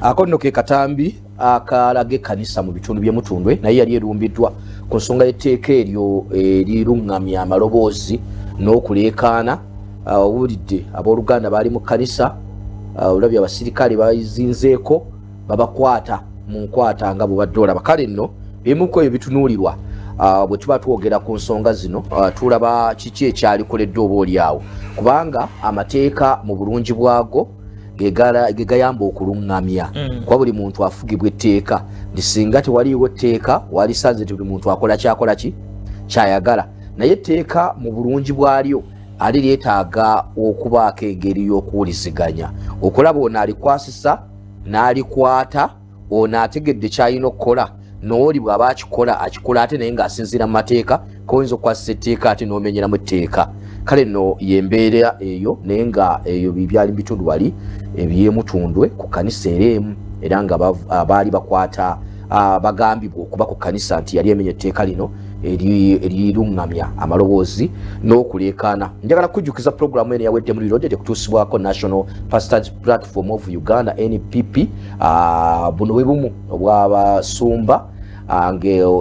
akono ke katambi akalaga ekkanisa mu bitundu by'Emutundwe naye yali erumbiddwa ku nsonga y'etteeka eryo eriruŋŋamya amaloboozi n'okuleekaana. Owulidde abooluganda baali mu kkanisa, olabye abasirikale bazinzeeko babakwata mu nkwata nga bwe badde olaba. Kale nno bimuko ebyo bitunuulirwa bwe tuba twogera ku nsonga zino tulaba kiki ekyalikoledde obaolyawo, kubanga amateeka mu bulungi bwago ge gayamba okuluŋŋamya kuba buli muntu afugibwa etteeka. Nti singa tewaliiwo etteeka walisanze nti buli muntu akola kyayagala, naye etteeka mu bulungi bwalyo ali lyetaaga okubaako engeri y'okuwuliziganya, okulaba ono alikwasisa n'alikwata, ono ategedde kyalina okukola, n'oli bw'aba akikola ate naye ng'asinziira mu mateeka, koyinza okukwasisa etteeka ate n'omenyeramu etteeka. Kale nno yembeera eyo, naye nga eyo byali mu bitundu wali eby'Emutundwe ku kkanisa eremu, era nga baali bakwata bagambibwa okuba ku kkanisa nti yali emenya etteeka lino eriruŋŋamya amaloboozi n'okuleekaana. Njagala kujjukiza pulogulaamu eno yawedde muri Loaded ekutuusibwako National Pastors Platform of Uganda NPP. Buno bwe bumu obw'abasumba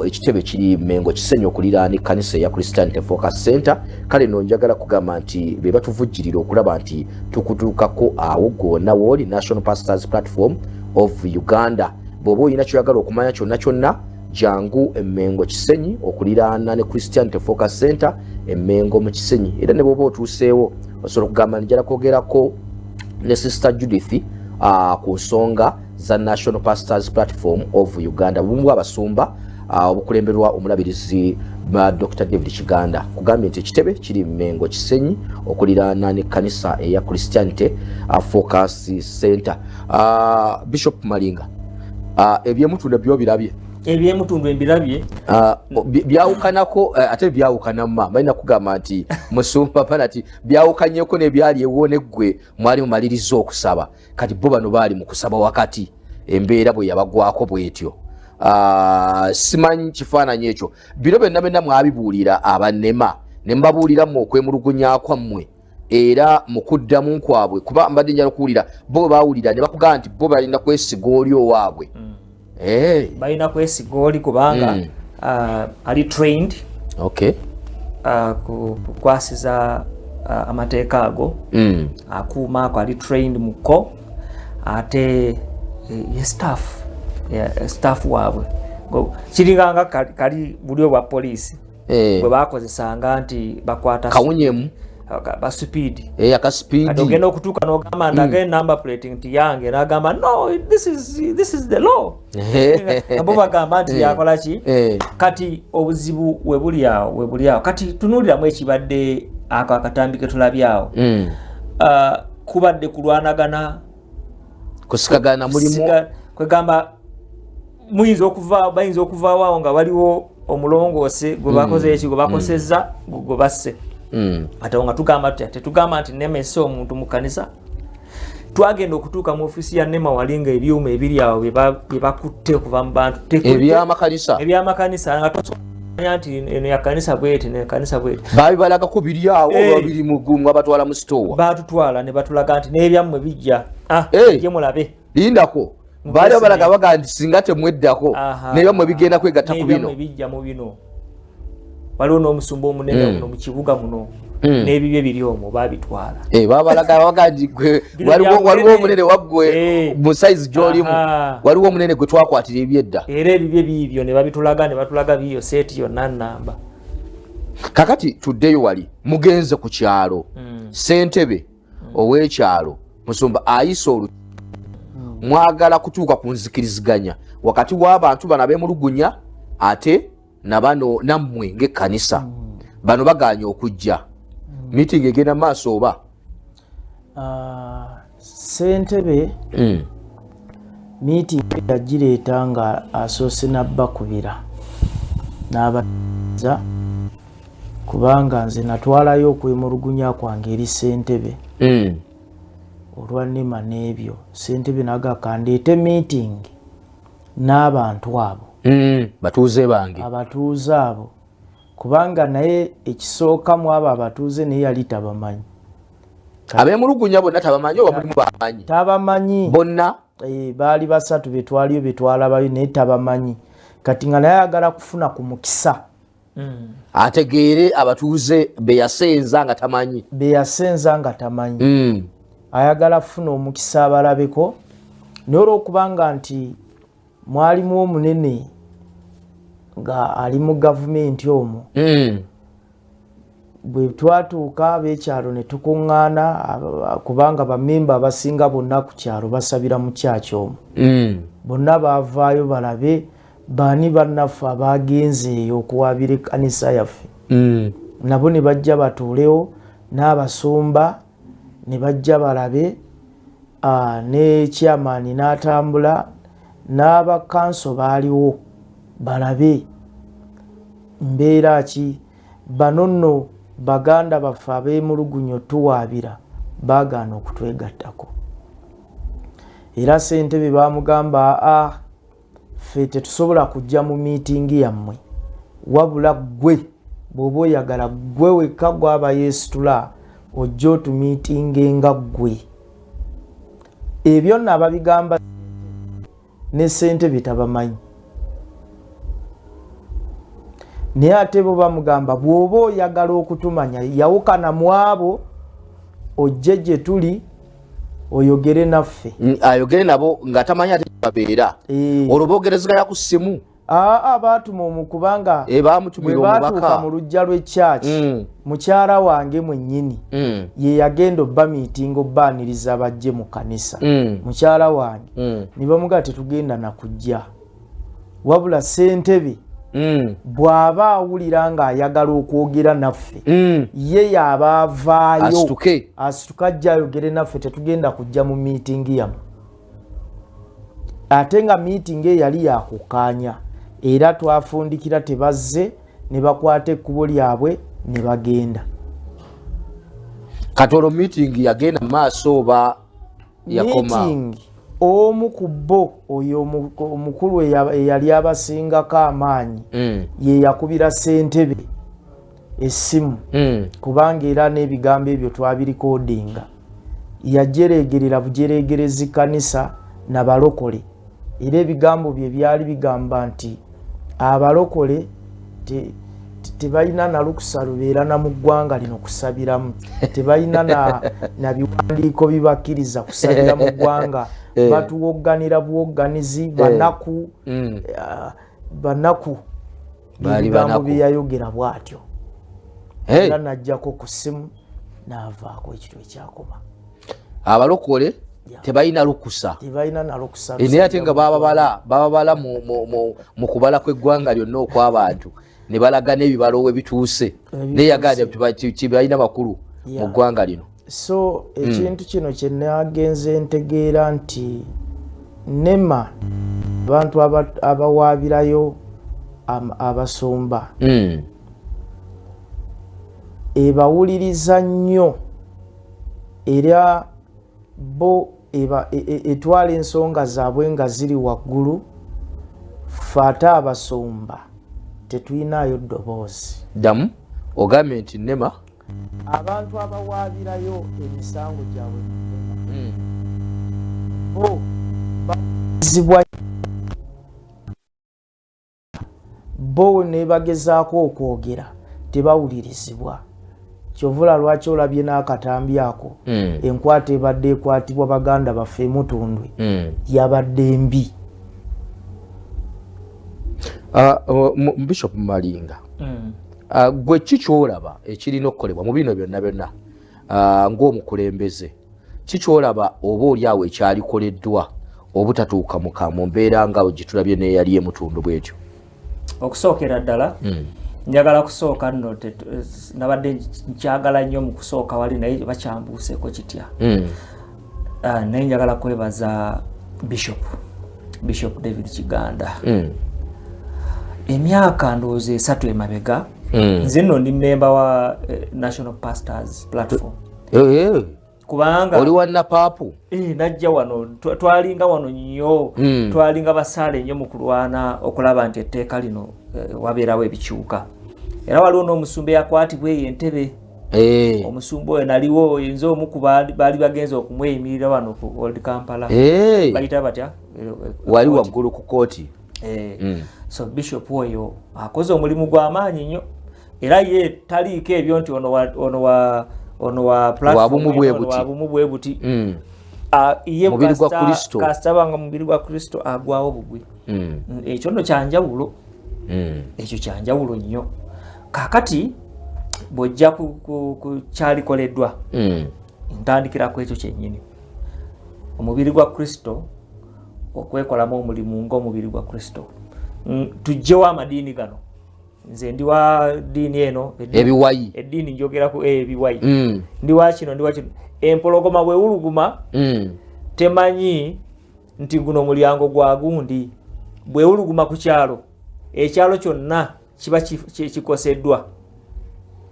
ekitebe kiri Mengo Kisenyi okuliraana ekkanisa eya Christianity Focus Center. Kale nno njagala kugamba nti be batuvujjirira okulaba nti tukutuukako awo gwonna wooli National Pastors Platform of Uganda. Bw'oba olina kyoyagala okumanya kyonna jangu Mengo Kisenyi okuliraana ne Christianity Focus Center Mengo mu Kisenyi. Era ne bw'oba otuuseewo osobola okugamba njala kwogerako ne Sister Judith ku nsonga za National Pastors Platform of Uganda, bumu abasumba obukulemberwa omulabirizi Dr. David Kiganda. Kugambye nti ekitebe kiri Mengo Kisenyi okuliraana n'ekkanisa eya Christianity Focus Center. Bishop Malinga, eby'Emutundwe byo birabye? Eby'Emutundwe embirabye. Byawukanako ate byawukanamma balina kugamba nti musumba panati byawukanyeko n'ebyali ewone ggwe mwali mumaliriza okusaba, kati bo bano baali mu kusaba wakati embeera bwe yabagwako bwetyo. Simanyi kifaananyi ekyo biro byonna mwabibuulira abannema ne mbabuuliramu okwemulugunya kwammwe era mu kuddamu kwabwe, kuba mbadde njala okuwulira bo baawulira ne bakugamba nti bo balina kwesiga oli owaabwe. Balina kwesiga oli kubanga ali trained kukwasiza amateeka ago, akuuma ako ali trained muko, ate ye staff waabwe kiringanga kali bulyo bwa poliisi bwe bakozesanga nti bakwata kawunyemu ba speed akaspeed kati ogenda okutuuka n'ogamba nti again number plate nti yange n'agamba no this is the law abo bagamba nti yakola ki. Kati obuzibu we buli awo kati tunuuliramu ekibadde ako akatambi ke tulabyawo. Kubadde kulwanagana kusikagana mulimu kwegamba bayinza okuvaawo awo nga waliwo omulongoose gwe bakoze eki gwe bakosezza gwe basse. Ate nga tetugamba nti Nema esse omuntu mu kkanisa. Twagenda okutuuka mu ofiisi ya Nema walinga ebyuma ebiri awo bye bakutte okuva mu bantu ebyamakanisa nga tosomanya nti eno yakkanisa bweti nekkanisa bweti babibalagako biri awo babiri mugumu abatwala mu sitowa batutwala ne batulaga nti n'ebyammwe bijja je mulabe lindako baali balaga baga nti singa temweddako n'ebyammwe bigenda kwegatta ku bino bijja mu bino. Waliwo n'omusumba omunene muno mu kibuga muno n'ebibye biri omwo babitwala babalaga baga nti waliwo omunene waggwe mu size gy'olimu, waliwo omunene gwe twakwatira ebyedda era ebibye biibyo ne batulaga biyo seeti yonna nnamba. Kakati tuddeyo wali mugenze ku kyalo ssentebe ow'ekyalo musumba ayisa mwagala kutuuka ku nzikiriziganya wakati w'abantu bano ab'emulugunya ate nabano nammwe ng'ekkanisa bano baganya okujja meeting egenda maaso oba ssentebe meeting yagireeta nga asoose nabbakubira n'abaza kubanga nze natwalayo okwemulugunya kwange eri ssentebe olwa Nema n'ebyo. Ssentebe nagaka ndeete meeting n'abantu abo batuuze bange abatuuze abo kubanga naye ekisookamu abo abatuuze naye yali tabamanyi. Ab'emulugunya bonna tabamanyi oba mulimu bamanyi? Tabamanyi. Bonna baali basatu betwaliyo betwalabayo naye tabamanyi kati nga naye ayagala kufuna ku mukisa ategeere abatuuze beyasenza nga tamanyi ayagala kufuna omukisa abalabeko naye olwokubanga nti mwalimu omunene nga ali mu gavumenti omwo bwe twatuuka ab'ekyalo ne tukuŋŋaana kubanga bamemba abasinga bonna ku kyalo basabira mu kyaki omwo bonna baavaayo balabe baani bannaffe abaagenzeeyo okuwaabira ekkanisa yaffe nabo ne bajja batuulewo n'abasumba ne bajja balabe ne chairman n'atambula n'abakanso baaliwo balabe mbeera ki bano nno baganda baffe ab'emulugunyo tuwaabira baagaana okutwegattako era ssentebe baamugamba ffe tetusobola kujja mu miitingi yammwe wabula ggwe bw'oba oyagala ggwe wekka gwaba yeesitula ojja otumiitinge nga ggwe ebyo nno ababigamba ne ssentebe tabamanyi naye ate bo bamugamba bw'oba oyagala okutumanya yawukana mu abo ojje gye tuli oyogere naffe ayogere nabo nga tamanyi ate babeera olwo boogerezeganya ku ssimu baatuma omukubanga baamutumira omubaka mu lujja lw'ekyaki mukyala wange mwennyini ye yagenda obba miitingo obbaaniriza bajje mu kanisa mukyala wange ne bamugaa tetugenda nakujja wabula ssentebe bw'aba awulira ng'ayagala okwogera naffe ye yaaba avaayo asituka ajja ayogere naffe tetugenda kujja mu miitingi yamu ate nga miitingi eyali yakukaanya era twafundikira tebazze ne bakwata ekkubo lyabwe ne bagenda kati olwo miitingi yagenda mu maaso oba yakoma omu ku bo oyo omukulu eyali abasingako amaanyi ye yakubira ssentebe essimu kubanga era n'ebigambo ebyo twabirikodinga yajeregerera bujeregerezi kanisa nabalokole era ebigambo bye byali bigamba nti abalokole tebalina na lukusa lubeera na mu ggwanga lino kusabiramu tebalina na biwandiiko bibakkiriza kusabira mu ggwanga batuwogganira buwogganizi banaku ebigambo bye yayogera bw'atyo era najjako ku ssimu n'avaako ekiro ekyakoma abalokole tebalina lukusa naye ate nga bababala mu kubala kw'eggwanga lyonna okw'abantu ne balaga n'ebibalo we bituuse naye yagala tibalina bakulu mu ggwanga lino so ekintu kino kye nagenze ntegeera nti nema abantu abawaabirayo abasumba ebawuliriza nnyo era bo etwala ensonga zaabwe nga ziri waggulu ffe ate abasumba tetuyinaayo ddoboozi ddamu ogambye nti nema abantu abawaabirayo emisango gyabwe bo bazibwa bo ne bagezaako okwogera tebawulirizibwa kyovula lwaki olabye n'akatambi ako enkwata ebadde ekwatibwa baganda baffe emutundwe yabadde mbi Bishop Malinga gwe kikyolaba ekirina okukolebwa mu bino byonna ng'omukulembeze kikyolaba oba oli awo ekyalikoleddwa obutatuuka mu mbeera nga gitulabye n'eyali emutundu bwetyo okusookera ddala njagala kusooka nno nabadde nkyagala nnyo mu kusooka wali naye bakyambuuseeko kitya naye njagala kwebaza Bishop David Kiganda emyaka ndowooza 3 emabega nze nno ndi memba wa National Pastors Platform kubanga oli wanna paapu najja wano twalinga wano nnyo twalinga basaale nnyo mu kulwana okulaba nti etteeka lino wabeerawo ebikyuka era waliwo n'omusumba yakwatibwa eyo entebe omusumba oyo naliwo oyinza omu ku baali bagenza okumweyimirira wano ku Old Kampala bayita batya wali waggulu ku kooti. So bishop oyo akoze omulimu gw'amaanyi nnyo era ye taliiko ebyo nti ono wa platform wabumu bwe buti ye mubiri gwa Kristo kasitaba mubiri gwa Kristo agwawo bugwi. Ekyo nno kyanjawulo, ekyo kyanjawulo nnyo. Kakati bw'ojja ku kyalikoleddwa ntandikira ku ekyo kyennyini, omubiri gwa Kristo okwekolamu omulimu ng'omubiri gwa Kristo. Tujjewo amadiini gano, nze ndi wa ddiini eno ebiwayi, eddiini njogeraku ebiwayi, ndi wa kino ndi wa kino. Empologoma bwe wuluguma temanyi nti guno mulyango gwa gundi. Bwe wuluguma ku kyalo, ekyalo kyonna kiba kikoseddwa.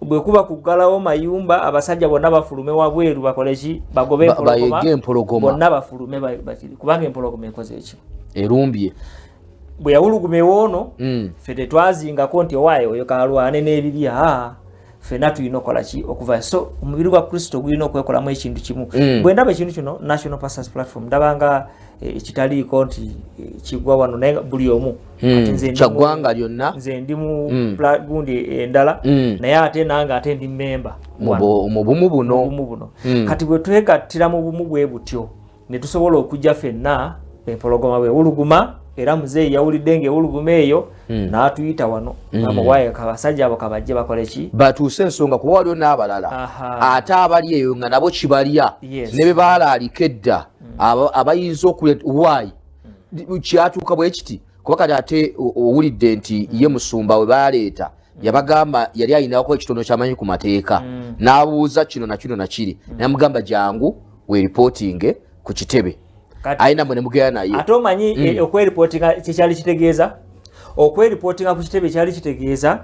Bwe kuba kuggalawo mayumba, abasajja bonna bafulume wabweru bakole ki, bagobe empologoma bonna bafulume bakiri, kubanga empologoma ekoze ekyo erumbye. Bwe yawuluguma ewoono ffe tetwazingako nti owaayo oyo kalwane n'ebibya, ffenna tulina okola ki okuva. So omubiri gwa Kristo gulina okwekolamu ekintu kimu. Bwe ndaba ekintu kino National Pastors Platform ndabanga ekitaliiko nti kigwa wano naye buli omu kyaggwanga lyonna, nze ndi mu gundi endala naye ate nange ate ndi memba mu bumu buno. Kati bwe twegattira mu bumu bwe butyo ne tusobola okujja ffenna empologoma bwe wuluguma, era muzeeyi yawulidde ng'ewuluguma eyo n'atuyita wano amuwaye kabasajja abo kabajje bakole ki batuuse ensonga kuba waliwo n'abalala ate abali eyo nga nabo kibalya ne be baalaalika edda abayinza okuwaayi kyatuuka bwe kiti. Kuba kati ate owulidde nti ye musumba we baaleeta yabagamba yali ayinako ekitono kyamanyi ku mateeka n'abuuza kino na kino na kiri namugamba jangu weeripootinge ku kitebe ayina mwe ne mugenda naye. Ate omanyi okweripotinga kyekyali kitegeeza, okweripotinga ku kitebe kyali kitegeeza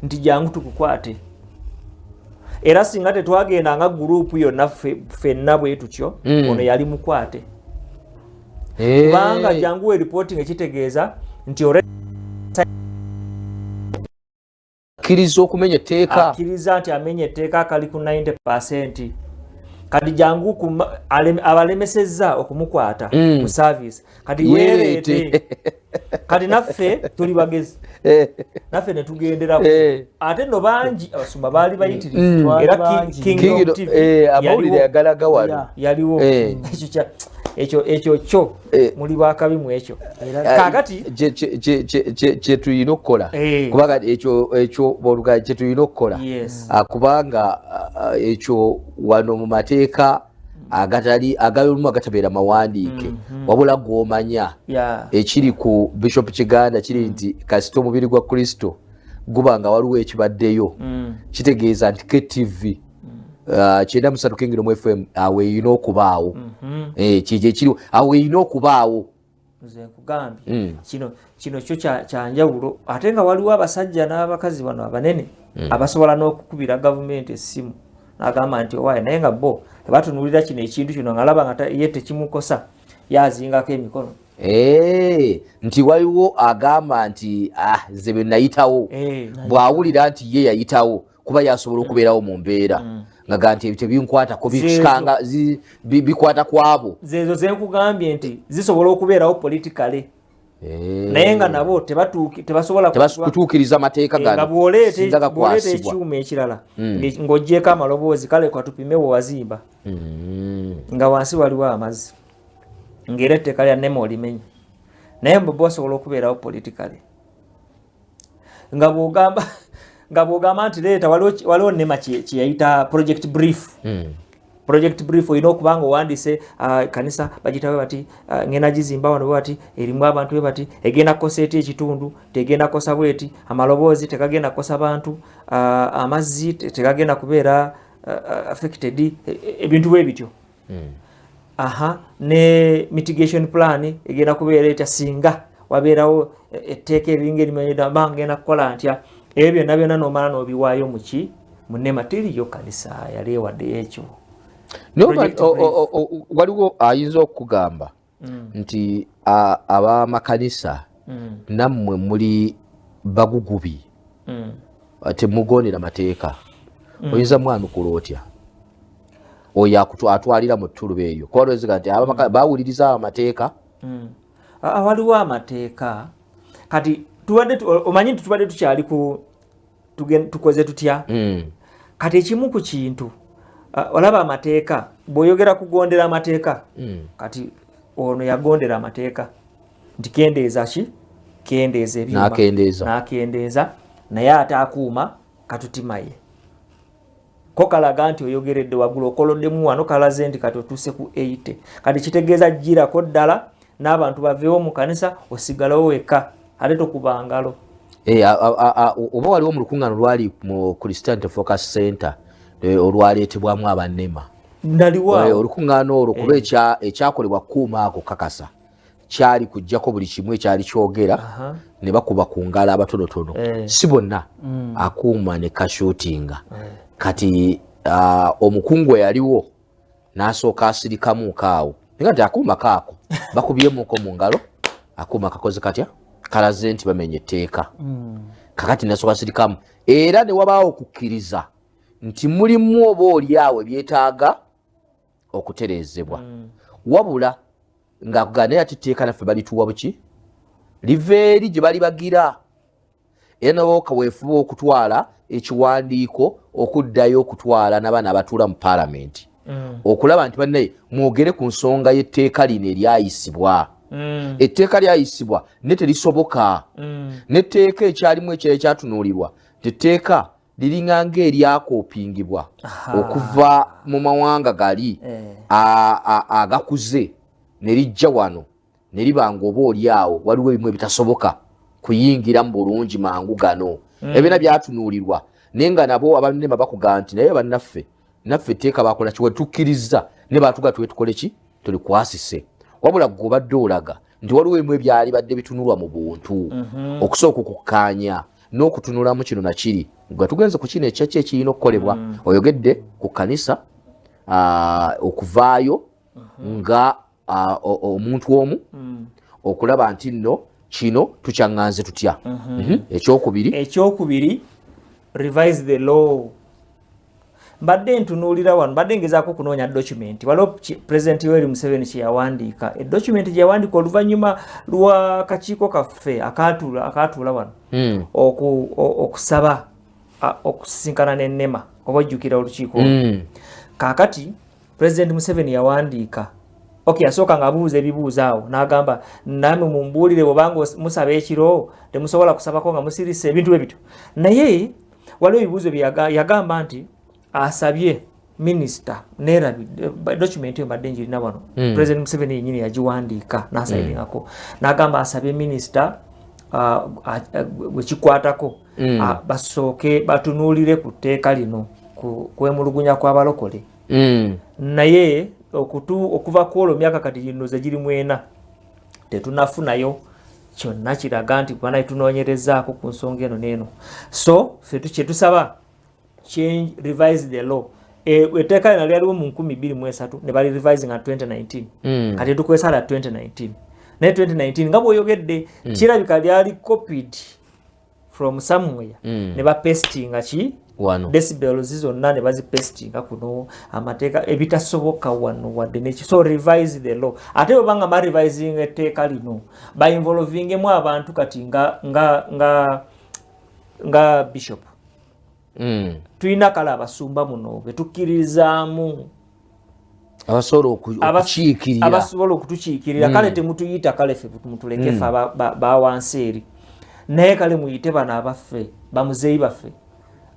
nti jangu tukukwate. Era singa tetwagenda nga gurupu yonna ffenna bwe tutyo ono yali mukwate. Kubanga jangu weeripotinga ekitegeeza nti akkiriza okumenya etteeka, akkiriza nti amenya etteeka akali ku 90%. Kati jangu abalemesezza okumukwata mu service kati yereete. Kati naffe tuli bagezi, naffe ne tugenderako. Ate no bangi abasumba baali bayitirivu era King of TV amawulire yagalaga wano yaliwo. Ekyo kyo muli bakabi mu ekyo. Kakati kye tulina okukola kubanga ekyo boluga kye tulina okukola kubanga ekyo wano mu mateeka agalimu agatabeera mawandiike wabula gw'omanya ekiri ku Bishop Kiganda kiri nti kasita omubiri gwa Kristo guba nga waliwo ekibaddeyo kitegeeza nti KTV kyenda musatu kengero mu FM awe yino okubaawo kije kiri awe yino okubaawo. Nze nkugambye kino kyo kyanjawulo ate nga waliwo abasajja n'abakazi bano abanene abasobola n'okukubira gavumenti essimu n'agamba nti owaaye naye nga bo tebatunuulira kino ekintu kino ng'alaba nga ye tekimukosa yazingako emikono. Nti waliwo agamba nti ze bwe nayitawo bw'awulira nti ye yayitawo kuba yasobola okubeerawo mu mbeera ngaga nti tebinkwatako bikanga bikwata kwabo. Zezo zenkugambye nti zisobola okubeerawo politikale naye nga nabo tebasobola kutuukiriza mateeka gano sinza gakwasibwa. Ekyuma ekirala ng'oggyeko amaloboozi kale kwatupimewo wazimba nga wansi waliwo amazzi ng'era etteeka lya nnema olimenya naye mbo bosobola okubeerawo politikale nga bw'ogamba nti leeta waliwo nnema kyeyayita project brief. Project brief olina okuba nga owandiise kanisa bagitawe bati ngenda gizimba wano bwati erimu abantu bwe bati egenda kukosa eti ekitundu tegenda kukosa bweti amaloboozi tegagenda kukosa bantu amazzi tegagenda kubeera affected ebintu bwe bityo. Ne mitigation plan egenda kubeera etya singa wabeerawo etteeka eringa erimenyera ngenda kukola ntya. Ebyo byonna n'omala n'obiwaayo muki mu nnema tiriyo kanisa yali ewadde ekyo. Waliwo ayinza okugamba nti ab'amakanisa nammwe muli bagugubi temugondera mateeka oyinza mwanukula otya oyo atwalira mu ttuluba eyo kwalowezeka nti bawuliriza amateeka waliwo amateeka kati omanyi nti tubadde tukyali tukoze tutya kati ekimu ku kintu olaba amateeka bw'oyogera kugondera amateeka kati ono yagondera amateeka nti kendeeza ki kendeeza ebyuma n'akendeeza naye ate akuuma katutima ye ko kalaga nti oyogeredde waggulu okoloddemu wano kalaze nti kati otuuse ku 80 kati kitegeeza girako ddala n'abantu baveewo mu kanisa osigalawo wekka ate tokuba ngalo oba waliwo mu lukuŋŋaano lwali mu Christianity Focus Center olwaleetebwamu abannema naliwo olukuŋŋaano olwo kuba ekyakolebwa kuuma ako kakasa kyali kujjako buli kimu ekyali kyogera ne bakuba ku ngalo abatonotono si bonna akuuma ne kashutinga kati omukungu yaliwo n'asooka asirikamu kaawo nga nti akuuma kaako bakubyemuko mu ngalo akuuma kakoze katya kalaze nti bamenye etteeka kakati nasooka asirikamu era ne wabaawo okukkiriza nti mulimu oba oliawo ebyetaaga okutereezebwa wabula ng'akugana ati etteeka naffe balituwa buki liva eri gye bali bagira era nabo kaweefuba okutwala ekiwandiiko okuddayo okutwala n'abaana abatuula mu paalamenti okulaba nti bannaye mwogere ku nsonga y'etteeka lino eryayisibwa etteeka lyayisibwa ne terisoboka n'etteeka ekyalimu ekyo ekyatunuulirwa tetteeka liringanga eryakoopingibwa okuva mu mawanga gali agakuze ne lijja wano ne liba nga oba oliawo waliwo ebimu ebitasoboka kuyingiramu bulungi mangu gano ebiina byatunuulirwa naye nga nabo abannema bakugaa nti naye bannaffe etteeka bakola kiwe tukkiriza ne batuga tuwe tukole ki tulikwasise wabula gwe obadde olaga nti waliwo ebimu ebyali badde bitunulwa mu buntu okusooka okukkaanya n'okutunulamu kino nakiri nga tugenze ku kino ekyaki ekirina okukolebwa oyogedde ku kkanisa okuvaayo nga omuntu omu okulaba nti nno kino tukyaŋŋanze tutya ekyokubiri revise the law mbadde ntunuulira wano mbadde ngezaako okunoonya document waliwo President Yoweri Museveni kye yawandiika edocument gye yawandiika oluvannyuma lwa kakiiko kaffe akaatuula wano okusaba okusisinkana n'ennema oba ojjukira olukiiko kaakati President Museveni yawandiika yasooka ng'abuuza ebibuuzo awo n'agamba namwe mumbuulire bw'obanga musaba ekiro temusobola kusabako nga musirise ebintu bwe bityo naye waliwo ebibuuzo bye yagamba nti asabye minisita neerabidde document eyo mbadde njirina wano President Museveni yennyini yagiwandiika n'asayiningako n'agamba asabye minisita wekikwatako basooke batunuulire ku tteeka lino kwemulugunya kw'abalokole naye okuva ku olwo myaka kati gino ze giri mwena tetunafunayo kyonna kiraga nti banaye tunoonyerezaako ku nsonga eno n'eno so ffe kyetusaba change revise the law etteeka lino lyaliwo mu 2023 ne bali revise nga 2019 kati tukwesala 2019 naye 2019 nga bw'oyogedde kirabika lyali copied from somewhere ne bapestinga ki decibels zonna ne bazipestinga kuno amateeka ebitasoboka wano wadde neki so revise the law ate bwebanga barevising etteeka lino bainvolvingemu abantu kati nga bishop tulina kale abasumba muno betukkirizaamu abasobola okutukiikirira kale temutuyita kale ffe mutuleke ffe bawansi eri naye kale muyite bano abaffe bamuzeeyi baffe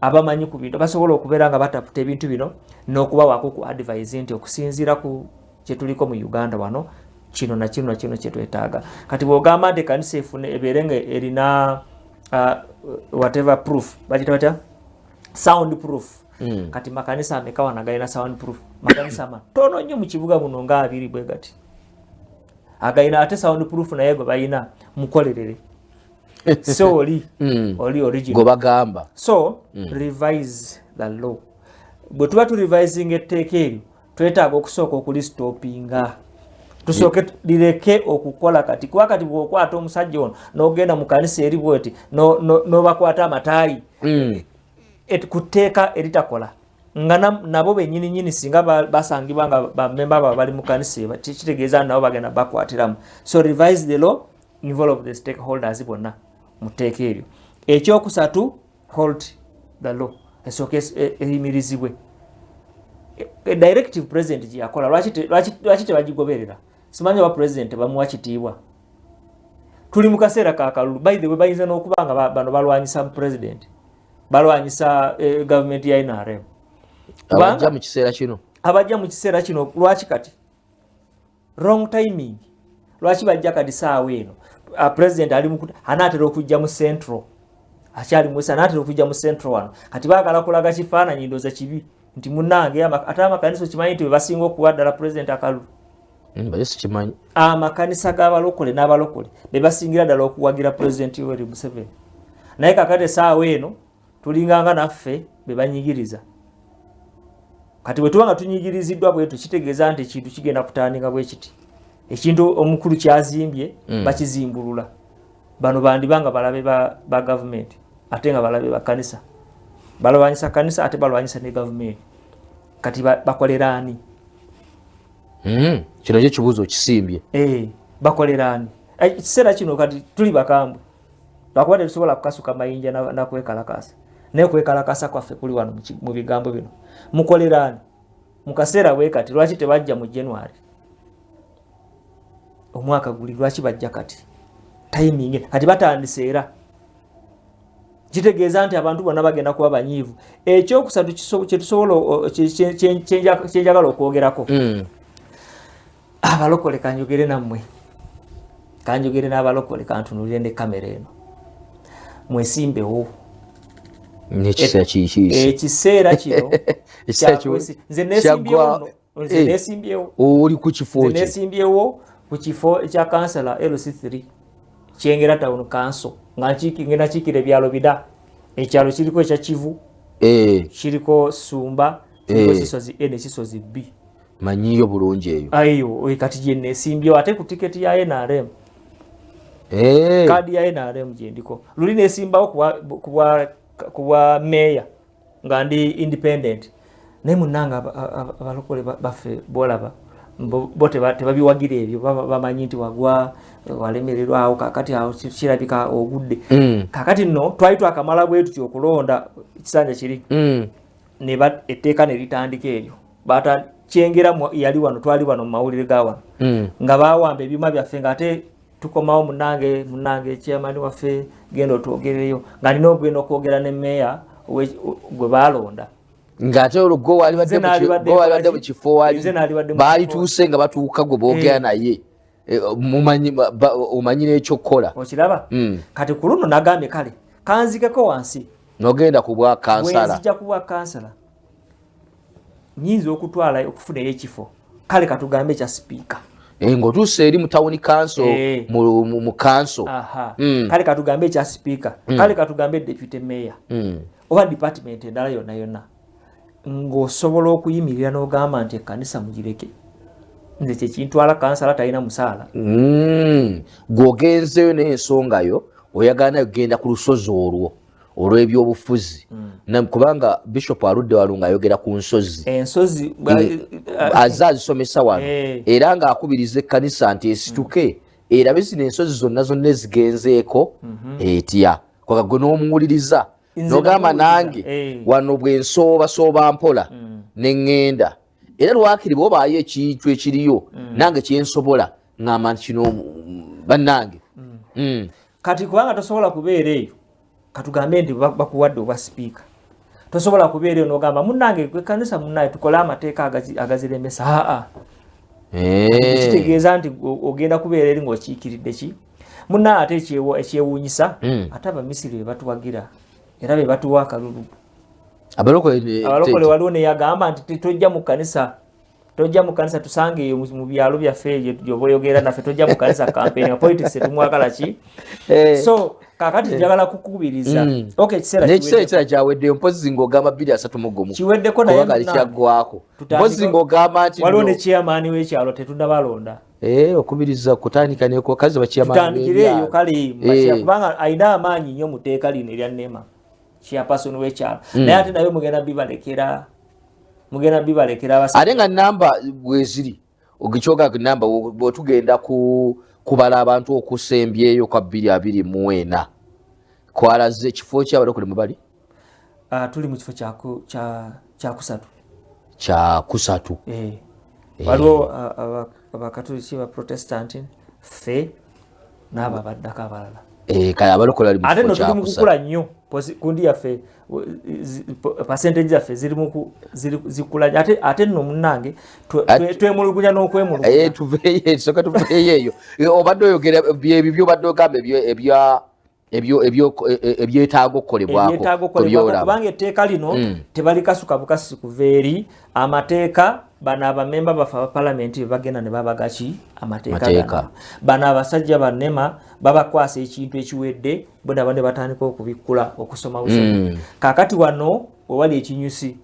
abamanyi ku bintu basobola okubeera nga bataputa ebintu bino n'okubawaako ku advise nti okusinziira ku kyetuliko mu Uganda wano kino na kino na kino kyetwetaaga kati bw'ogamba nti kanisa efune ebeere nga erina whatever proof bagita batya sound proof kati makanisa ameka wano agalina sound proof makanisa matono nnyo mu kibuga muno nga 2 bwe gati agalina ate sound proof naye gwe balina mukolerere so oli original go bagamba so revise the law bwe tuba tu revising etteeka eryo twetaaga okusooka okulistopinga tusooke lireke okukola kati kwakati bw'okwata omusajja ono n'ogenda mu kanisa eri bweti n'obakwata amataayi kuteeka eritakola nga nabo bennyini singa basangibwa nga bamemba baba bali mu kanisa kitegeeza nabo bagenda bakwatiramu. So revise the law, involve the stakeholders bonna mu tteeka eryo. Ekyokusatu, hold the law, esooke eyimirizibwe. Directive president gye yakola lwaki tebagigoberera? Simanyi oba president bamuwa kitiibwa. Tuli mu kaseera ka kalulu. By the way, bayinza n'okuba nga bano balwanyisa mu president, balwanyisa government ya NRM. Abajja mu kiseera kino. Abajja mu kiseera kino lwaki kati? Wrong timing. Lwaki bajja kati saawa eno? President ali mukuta anaatera okujja mu central. Akyali mwesa anaatera okujja mu central wano. Kati baagala kulaga kifaananyi ndooza kibi. Nti munnange ate amakanisa okimanyi nti bebasinga okuwa ddala president akalulu. Bali sikimanyi. Amakanisa g'abalokole n'abalokole bebasingira ddala okuwagira president Yoweri Museveni. Naye kakati saawa eno tulinganga naffe bebanyigiriza. Kati bwe tuba nga tunyigiriziddwa bwetu kitegeeza nti ekintu kigenda kutandika bwe kiti. Ekintu omukulu kyazimbye bakizimbulula. Bano bandibanga balabe ba government ate nga balabe ba kanisa. Balwanyisa kanisa ate balwanyisa ne government. Kati bakolera ani? Kino kye kibuuzo kisimbye. Bakolera ani? Ekiseera kino kati tuli bakambwe. Lwakuba tetusobola kukasuka mayinja na kwekalakasa. Naye kwekalakasa kwaffe kuli wano mu bigambo bino. Mukolera ani? Mu kaseera bwe kati lwaki tebajja mu January? Omwaka guli lwaki bajja kati? Timing kati batandise era. Kitegeeza nti abantu bonna bagenda kuba banyiivu. Ekyokusatu kyetusobola kyenjagala okwogerako. Abalokole kanjogere nammwe. Kanjogere n'abalokole kantunulire ne kamera eno. Mwesimbewo. N'ekiseera kiki? Ekiseera kino nze neesimbyewo. Nze neesimbyewo. Oli ku kifo ki? Nze neesimbyewo ku kifo ekya kansala LC3 Kyengera Town Council. Ngenda kiikira ebyalo bida. Ekyalo kiriko ekya Kivu, kiriko Sumba, kiriko Kisozi A ne Kisozi B. Manyiyo bulungi eyo. Ayo kati gye neesimbyewo ate ku tiketi ya NRM. Kadi ya NRM gye ndiko. Luli neesimbawo kuwa meya nga ndi independent. Naye munnanga abalokole baffe bolaba bo tebabiwagira ebyo bamanyi nti wagwa walemererwa awo kakati awo kirabika ogudde. Kakati nno twali twakamala bwetu kyokulonda ekisanja kiri ne etteeka ne litandika eryo. Kyengera yali wano twali wano mu mawulire ga wano nga baawamba ebyuma byaffe nga ate tukomawo munnange chairman waffe genda otwogereyo nga nina ogenda okwogera ne meya gwe baalonda. Ngate oluggo wali badde mu kifo wali baali tuuse nga batuuka gwe boogera naye omanyi n'ekyokukola okiraba. Kati ku luno nagambye kale kanzikeko wansi nogenda ku bwa kansala. Bwenzija ku bwa kansala nyinza okutwala okufunayo ekifo kale katugambe ekya sipiika ng'otuuse eri mu town council mu council. Kale katugambe ekya sipiika kale katugambe deputy mayor oba department endala yonna yonna ng'osobola okuyimirira n'ogamba nti ekkanisa mugireke. Nze kyekintwala kansala talina musaala. Gw'ogenzeyo n'ensongayo oyagala nayo genda ku lusozi olwo olw'ebyobufuzi kubanga Bishop Aludde Walunga ayogera ku nsozi ensozi azisomesa wano era ng'akubiriza ekkanisa nti esituke erabe zino ensozi zonna ezigenzeeko etya kwaka gwe n'omuwuliriza n'ogamba nange wano bwe nsooba mpola ne ŋŋenda era lwakiri bw'obaayo ekintu ekiriyo nange kyensobola ŋŋamba nti kino bannange. Kati kubanga tosobola kubeera eyo katugambe nti bakuwadde obwa sipiika tosobola kubeera eyo n'ogamba munnange ekkanisa munnange tukole amateeka agaziremesa. Kitegeeza nti ogenda kubeera eri ng'okiikiridde ki munnange ate ekyewuunyisa ate Abamisiri be batuwagira era be batuwa akalulu. Abalokole waliwo neyagamba nti tojja mu kanisa tusange eyo mu byalo byaffe gyoboyogera naffe tojja mu kanisa campaign politics tumwagala ki. So kakati njagala kukubiriza ekiseera kyawedde mpozi ng'ogamba 231 kiweddeko naye gali kyaggwako mpozi ng'ogamba nti waliwo ne chairman w'ekyalo tetunnabalonda. Okubiriza kutandika nekokazi ba chairman tutandikire eyo kale kubanga ayina amaanyi nnyo mu tteeka lino erya NEMA. chairperson w'ekyalo naye ate nayo mugenda bibalekera ate nga namba bweziri ogikyoga namba bwotugenda kubala abantu okusembyeyo kwa 224 kwalaze ekifo ky'abalokole mubali tuli mu kifo kya kusatu waliwo abakatoliki ba protestant ffe n'abo abaddako abalala kaya abalokole ali mu ate kifo no tuli mu kukula nnyo kundi yaffe percentage zaffe zikula ate nno munnange twemulugunya n'okwemulugunya soka tuveeyo eyo obadde oyogera ebyo byobadde ogamba ebyetaaga okukolebwako kubanga etteeka lino tebalikasuka bukasi kuva eri amateeka bano abamemba baffe aba palamenti bagenda ne babagaki amateeka bano abasajja bannema babakwasa ekintu ekiwedde bonaba ne batandika okubikkula okusoma busoma kakati wano owali ekinyusi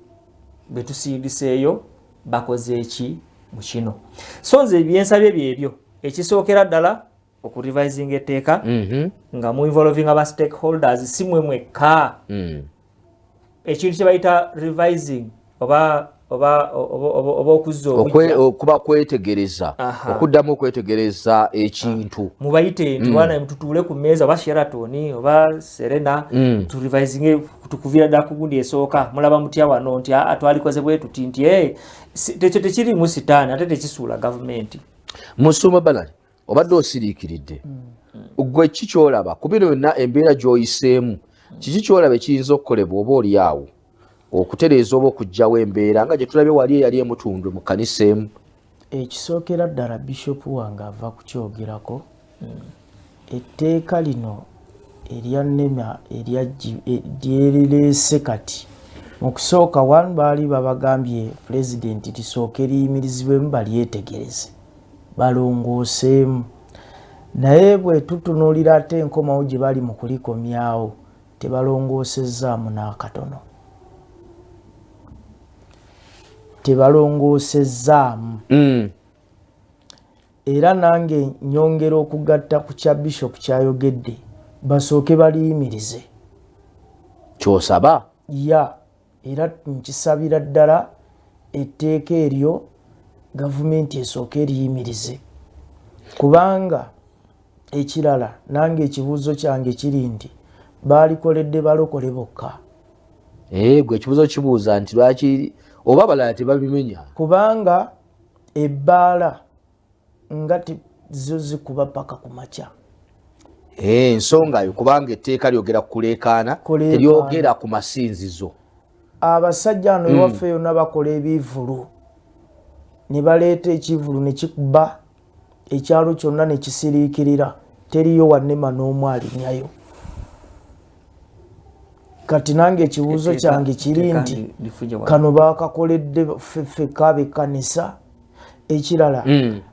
betusindiseeyo bakoze eki mu kino so nze ebyensabye byebyo ekisookera ddala okurevising etteeka nga mu involving aba stakeholders simwe mwekka ekintu kye bayita revising oba okuzza okuba kwetegereza okuddamu okwetegereza ekintu mubayite nti wana mututuule ku mmeeza oba Sheraton oba Serena turevising tukuvira ddala ku gundi esooka mulaba mutya wano nti twalikoze bwe tuti nti tekyo tekirimu sitaani ate tekisuula gavumenti Musuma Balali obadde osiriikiridde gwe kikyolaba ku bino byonna embeera gy'oyiseemu kiki kyolaba ekiyinza okukolebwa oba oli awo okutereeza oba okugjawo embeera nga gye tulabye wali eyali emutundu mu kanisa emu ekisookera ddala Bishop wange ava kukyogerako etteeka lino erya nnema lyerireese kati mu kusooka wanu baali babagambye pulezidenti lisooke liyimirizibwemu balyetegereze balongooseemu naye bwe tutunuulira ate enkomawo gye bali mu kulikomyawo tebalongoosezaamu n'akatono tebalongoosezaamu era nange nyongera okugatta ku kya Bishop kyayogedde basooke baliyimirize kyosaba era nkisabira ddala etteeka eryo gavumenti esooka eriyimirize kubanga ekirala nange ekibuuzo kyange kiri nti balikoledde balokole bokka gwe ekibuuzo kibuuza nti lwaki oba abalala tebabimenya kubanga ebbaala nga zo zikuba paka ku makya ensonga yo kubanga etteeka lyogera ku kuleekaana teryogera ku masinzizo abasajja ano ewaffe yonna bakola ebivulu ne baleeta ekivulu ne kikuba ekyalo kyonna ne kisiriikirira teriyo wannema n'omu alinyayo kati nange ekibuuzo kyange kiri nti kano baakakoledde ffe kaabe kanisa ekirala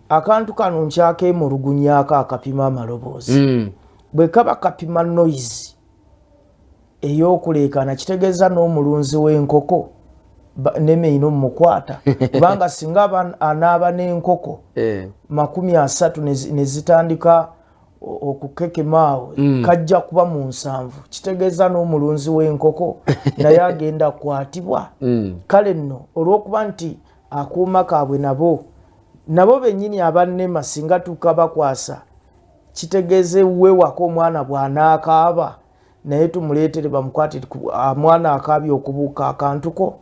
akantu kano nkyakemulugunyaako akapima amaloboozi bwe kaba kapima noise ey'okuleekaana kitegeeza n'omulunzi w'enkoko neme ino mukwata kubanga singa anaaba n'enkoko 30 ne zitandika okukekemaawo kajja kuba mu 7 kitegeeza n'omulunzi w'enkoko naye agenda kukwatibwa kale nno olw'okuba nti akuuma kaabwe nabo bennyini abannema singa tukabakwasa kitegeeze wewaka omwana bw'anaakaaba naye tumuleetere bamukwatire mwana akaabye okubuuka akantuko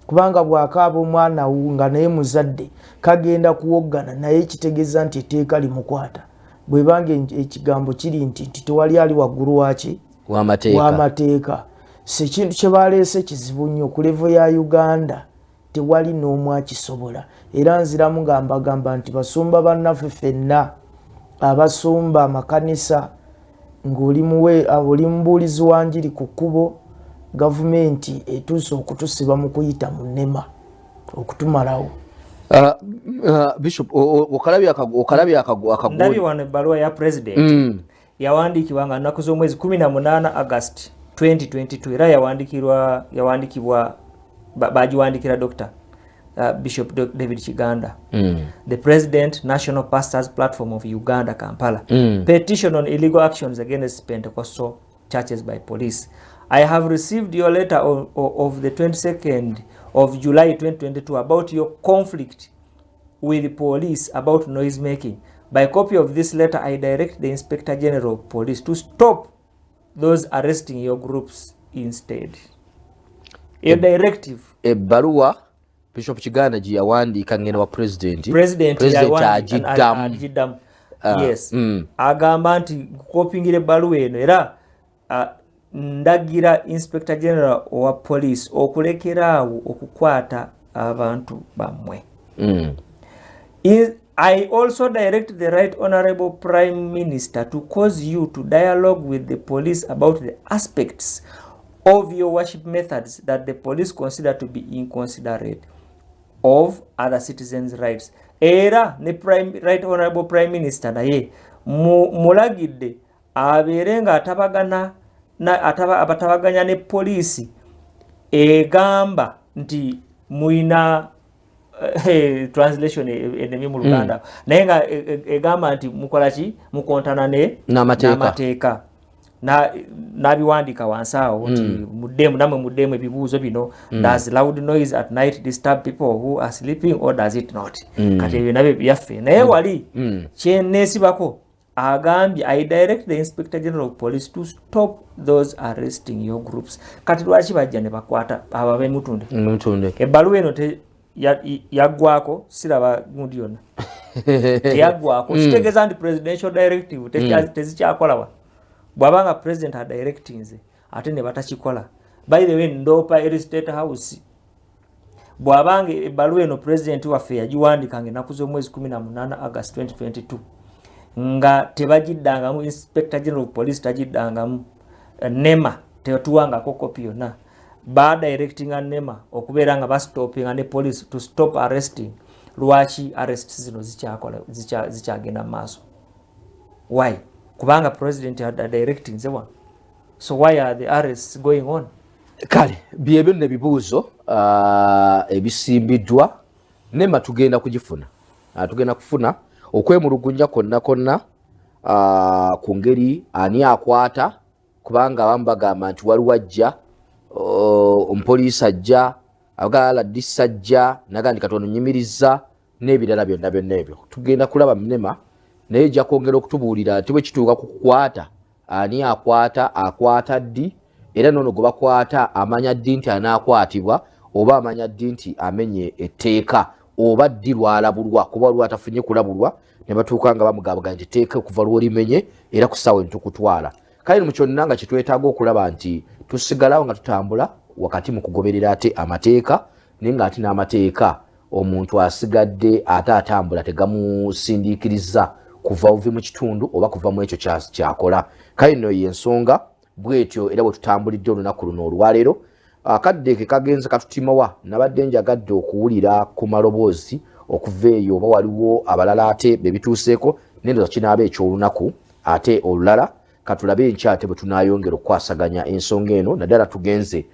kubanga bw'akaaba omwana nga naye muzadde kagenda kuwoggana naye kitegeeza nti etteeka limukwata bwe banga ekigambo kiri nti tewali ali waggulu waki w'amateeka sekintu kye baleese kizibu nnyo ku levo ya Uganda tewali n'omu akisobola era nziramu nga mbagamba nti basumba bannaffe ffenna abasumba amakanisa ng'oli mubuulizi wa njiri ku kkubo gavumenti etuuse okutusiba mu kuyita mu nnema okutumalawo Bishop okalabye ndabye wano ebbaluwa ya president yawandiikibwa nga nnaku z'omwezi 18 August 2022 era yawandiikibwa bagiwandikira Dr. Bishop David Kiganda the President National Pastors Platform of Uganda Kampala petition on illegal actions against Pentecostal churches by police. I have received your letter of the 22nd of July 2022 about your conflict with the police about noise making. By copy of this letter, I direct the Inspector General of Police to stop those arresting your groups instead. A directive. Ebbaluwa Bishop Kiganda gye yawandiika ngeno wa president agiddamu. Yes. Agamba nti kopingire ebbaluwa eno era ndagira Inspector General wa Police okulekeraawo okukwata abantu bammwe. I also direct the Right Honorable Prime Minister to cause you to dialogue with the police about the aspects of your worship methods that the police consider to be inconsiderate of other citizens' rights. Era ne Right Honorable Prime Minister naye mulagidde abeerenga abatabaganya ne poliisi egamba nti muina translation enemi mu Luganda naye nga egamba nti mukola ki mukontana ne n'amateeka n'abiwandiika wansi awo nti muddemu ebibuuzo bino, does loud noise at night disturb people who are sleeping or does it not? Kati ebyo nabyo byaffe naye wali kyeneesibako agambye I direct the Inspector General of Police to stop those arresting your groups. Kati lwaki bajja ne bakwata abo b'emutunde ebbaluwa eno yaggwako siraba gundi yonna teyaggwako kitegeeza nti presidential directive tezikyakola bw'abanga president adirecting nze ate ne batakikola. By the way, ndoopa eri State House bw'abanga ebbaluwa eno president waffe yagiwandika ng'ennaku z'omwezi 18 August 2022 nga tebagiddangamu, Inspector General of Police tagiddangamu, NEMA tetuwangako kopi yonna, badirectinga NEMA okubeera nga bastopinga ne police to stop arresting. Lwaki arrests zino zikyagenda mu maaso? Why? Kubanga president had directing ze one. So why are the arrests going on? Kale byebyo ne bibuuzo ebisimbiddwa NEMA tugenda kugifuna. Tugenda kufuna okwemulugunya konna ku ngeri ani akwata, kubanga abamu bagamba nti waliwo ajja omupoliisi ajja agala disajja nagandi katono nyimiriza n'ebirala byonna ebyo tugenda kulaba NEMA naye ejja kwongera okutubuulira nti bwe kituuka ku kukwata ani akwata ddi era nono gwe bakwata amanya ddi nti anaakwatibwa oba amanya ddi nti amenye etteeka oba ddi lwalabulwa kuba lwatafunye kulabulwa ne batuuka nga bamugamba nti etteeka okuva lwolimenye era ku ssaawa entukutwala. Kale mu kyonna nga kitwetaaga okulaba nti tusigalawo nga tutambula wakati mu kugoberera ate amateeka naye nga ate n'amateeka omuntu asigadde ate atambula tegamusindiikiriza kuva uvi mu kitundu oba kuva mu ekyo kyakola. Kale nno y'ensonga bwetyo era bwe tutambulidde olunaku luno olwaleero akadde ke kagenze katutimawa nabadde njagadde okuwulira ku maloboozi okuva eyo oba waliwo abalala ate bebituuseeko nendoza kinaaba ekyolunaku ate olulala katulabe enkyate bwe tunaayongera okukwasaganya ensonga eno naddala tugenze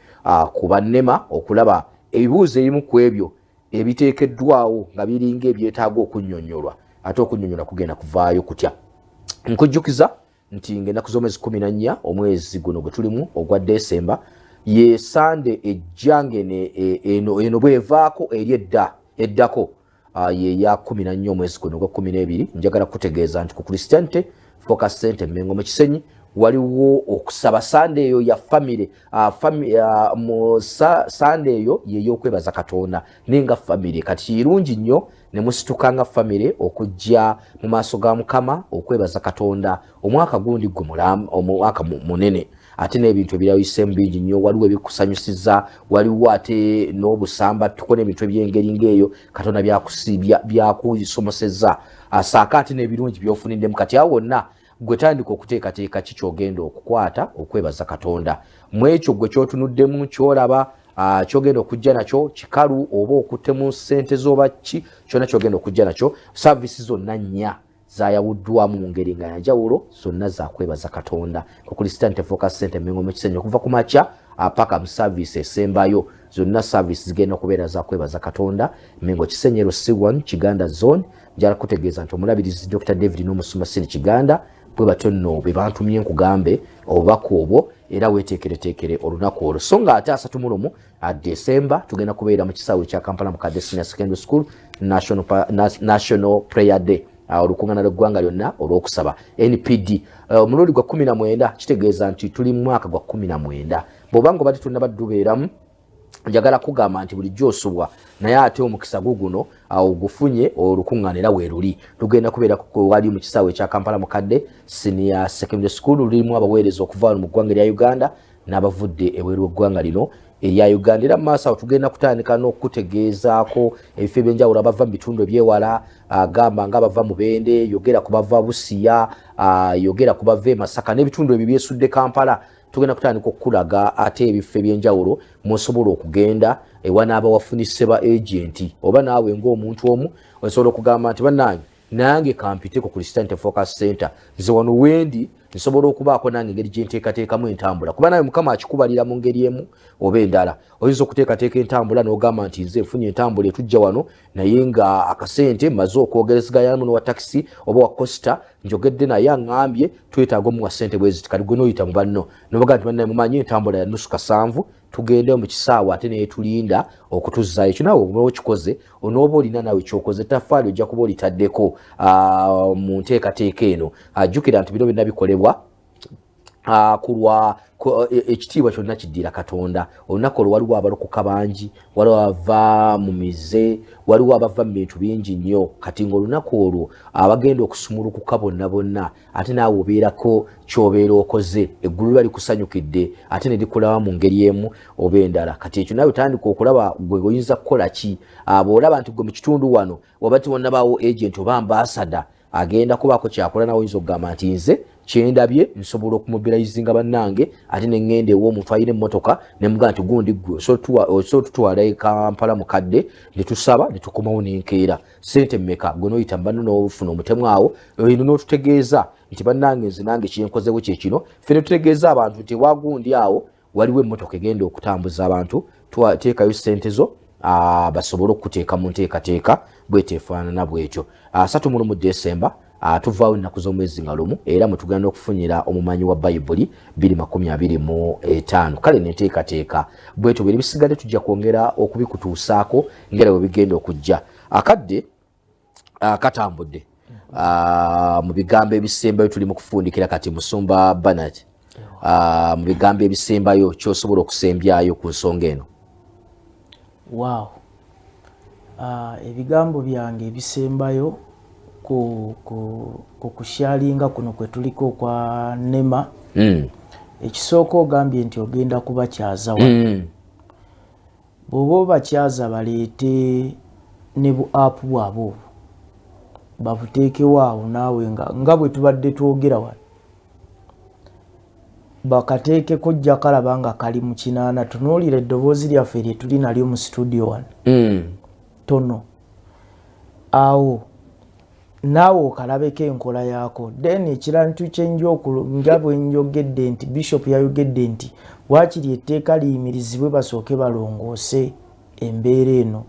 ku bannema okulaba ebibuuzo ebimu ku ebyo ebiteekeddwawo nga biringa ebyetaaga okunnyonnyolwa ate okunnyonnyola kugenda kuvaayo kutya. Nkujjukiza nti ng'ennaku z'omwezi 14 omwezi guno gwe tulimu ogwa Desemba ye Sande ejjange eno bwevaako eri eddako ye ya 14 omwezi guno gwa 12. Njagala kutegeeza nti ku Christianity Focus Center Mengo mu Kisenyi waliwo okusaba Sande eyo ya family Sande eyo ye y'okwebaza Katonda ninga family kati kirungi nnyo ne musitukanga family okujja mu maaso ga Mukama okwebaza Katonda omwaka gundi gwe omwaka munene ate n'ebintu ebirayise mbingi nnyo waliwo ebikusanyusiza waliwo ate n'obusamba tukone ebintu ebyengeri ng'eyo Katonda byakusomoseza asaaka ate n'ebirungi by'ofuniddemu kati awo wonna gwe tandika okuteekateeka ki kyogenda okukwata okwebaza Katonda mu ekyo gwe kyotunuddemu kyolaba kyogenda okujja nakyo kikalu oba okuttemu ssente z'oba ki kyonna kyogenda okujja nakyo. Saavisi zonna nnya zayawuddwamu mu ngeri nga yanjawulo zonna zakwebaza Katonda ku Christianity Focus Center Mengo mu Kisenyi okuva ku makya paka mu saavisi esembayo zonna saavisi zigenda okubeera zakwebaza Katonda Mengo Kisenyi C1 Kiganda Zone. Njala kutegeeza nti omulabirizi Dr. David n'omusumba Sini Kiganda bwe batonno be bantumye nkugambe obubaka obwo era weteekereteekere olunaku olwo. So nga ate 31 December tugenda kubeera mu kisaawe kya Kampala Mukadde Senior Secondary School National Prayer Day, olukuŋŋaana lw'eggwanga lyonna olw'okusaba NPD. Omulundi gwa 19 kitegeeza nti tuli mu mwaka gwa 19. Bw'obanga obadde tunnabadubeeramu, njagala kugamba nti bulijjo osubwa naye ate omukisa guno ogufunye olukuŋŋaana era weeruli. Tugenda kubeera wali mu kisaawe kya Kampala Mukadde Senior Secondary School, lulimu abaweereza okuva mu ggwanga lya Uganda n'abavudde ebweru w'eggwanga lino erya Uganda. Era mu maaso awo tugenda kutandika n'okutegeezaako ebifo ebyenjawulo abava mu bitundu ebyewala, gamba ng'abava mu Bende, yogera ku bava Busiya, yogera ku bava e Masaka n'ebitundu ebyo byesudde Kampala. Tugenda kutandika okulaga ate ebifo ebyenjawulo musobola okugenda ewanaaba wafunise ba agenti oba naawe ng'omuntu omu osobola okugamba nti bannange nange kampiteko ku Christianity Focus Center, nze wano wendi nsobola okubaako nange engeri gye nteekateekamu entambula. Kuba nawe Mukama akikubalira mu ngeri emu oba endala. Oyinza okuteekateeka entambula n'ogamba nti nze nfunye entambula etujja wano naye nga akasente mmaze okwogerezeganya muno wa taxi oba wa costa njogedde naye aŋŋambye twetaaga omuwa ssente bwe ziti, kati gwe n'oyita mu banno n'obaga nti bannaye mumanyi entambula ya nusu kasanvu, tugende mu kisaawe ate naye tulinda okutuzzaayo. Ekyo naawe oba okikoze onooba olina naawe kyokoze, ettaffaali ojja kuba olitaddeko mu nteekateeka eno. Jjukira nti bino byonna bikolebwa kulwa ekitiibwa kyonna kiddira Katonda. Olunaku olwo waliwo abalokoka bangi, waliwo abava mu mize, waliwo abava mu bintu bingi nnyo. Kati ng'olunaku olwo abagenda okusumulukuka bonna bonna, ate naawe obeerako ky'obeera okoze, eggulu liba likusanyukidde ate ne likulaba mu ngeri emu oba endala. Kati ekyo naawe tandika okulaba gwe oyinza kukola ki. Bw'olaba nti gwe mu kitundu wano waba tiwonnabaawo agent oba ambasada agenda kubaako kyakola, nawe oyinza okugamba nti nze kyendabye nsobola okumubilayizinga bannange ate ne ŋŋenda ew'omuntu ayina emmotoka ne mugaa nti gundi ggwe osobola tutwala e Kampala Mukadde ne tusaba ne tukomawo n'enkeera. Ssente mmeka? Gwe n'oyita mu banno n'ofuna omutemu awo eno n'otutegeeza nti bannange nze nange kyenkozewo kye kino. Ffe ne tutegeeza abantu nti wagundi awo waliwo emmotoka egenda okutambuza abantu, teekayo ssente zo basobole okuteeka mu nteekateeka bweteefaanana bwekyo. 31 December tuvaawo ennaku z'omwezi nga lumu era mwe tugenda okufunyira omumanyi wa Bayibuli 2025. Kale nenteekateeka bwetyo bwe bisigadde tujja kwongera okubikutuusaako ngera bwe bigenda okujja. Akadde katambudde mu bigambo ebisembayo tuli mu kufundikira kati Musumba Bernard. Mu bigambo ebisembayo ky'osobola okusembyayo ku nsonga eno? Wow. Ebigambo byange ebisembayo ku kushalinga kuno kwe tuliko kwa NEMA. Ekisooka ogambye nti ogenda kubakyaza wano. Bw'oba obakyaza baleete ne bu app bwabo babuteekewo awo naawe nga bwe tubadde twogera wano. Bakateekeko jja kalaba nga kali mu kinaana. Tunuulira eddoboozi lyaffe lye tuli nalyo mu studio wano. Tono. Awo naawe okalabeko enkola yaako. Then ekirantu nga bwe njogedde nti Bishop yayogedde nti waakiri etteeka liyimirizibwe basooke balongoose embeera eno.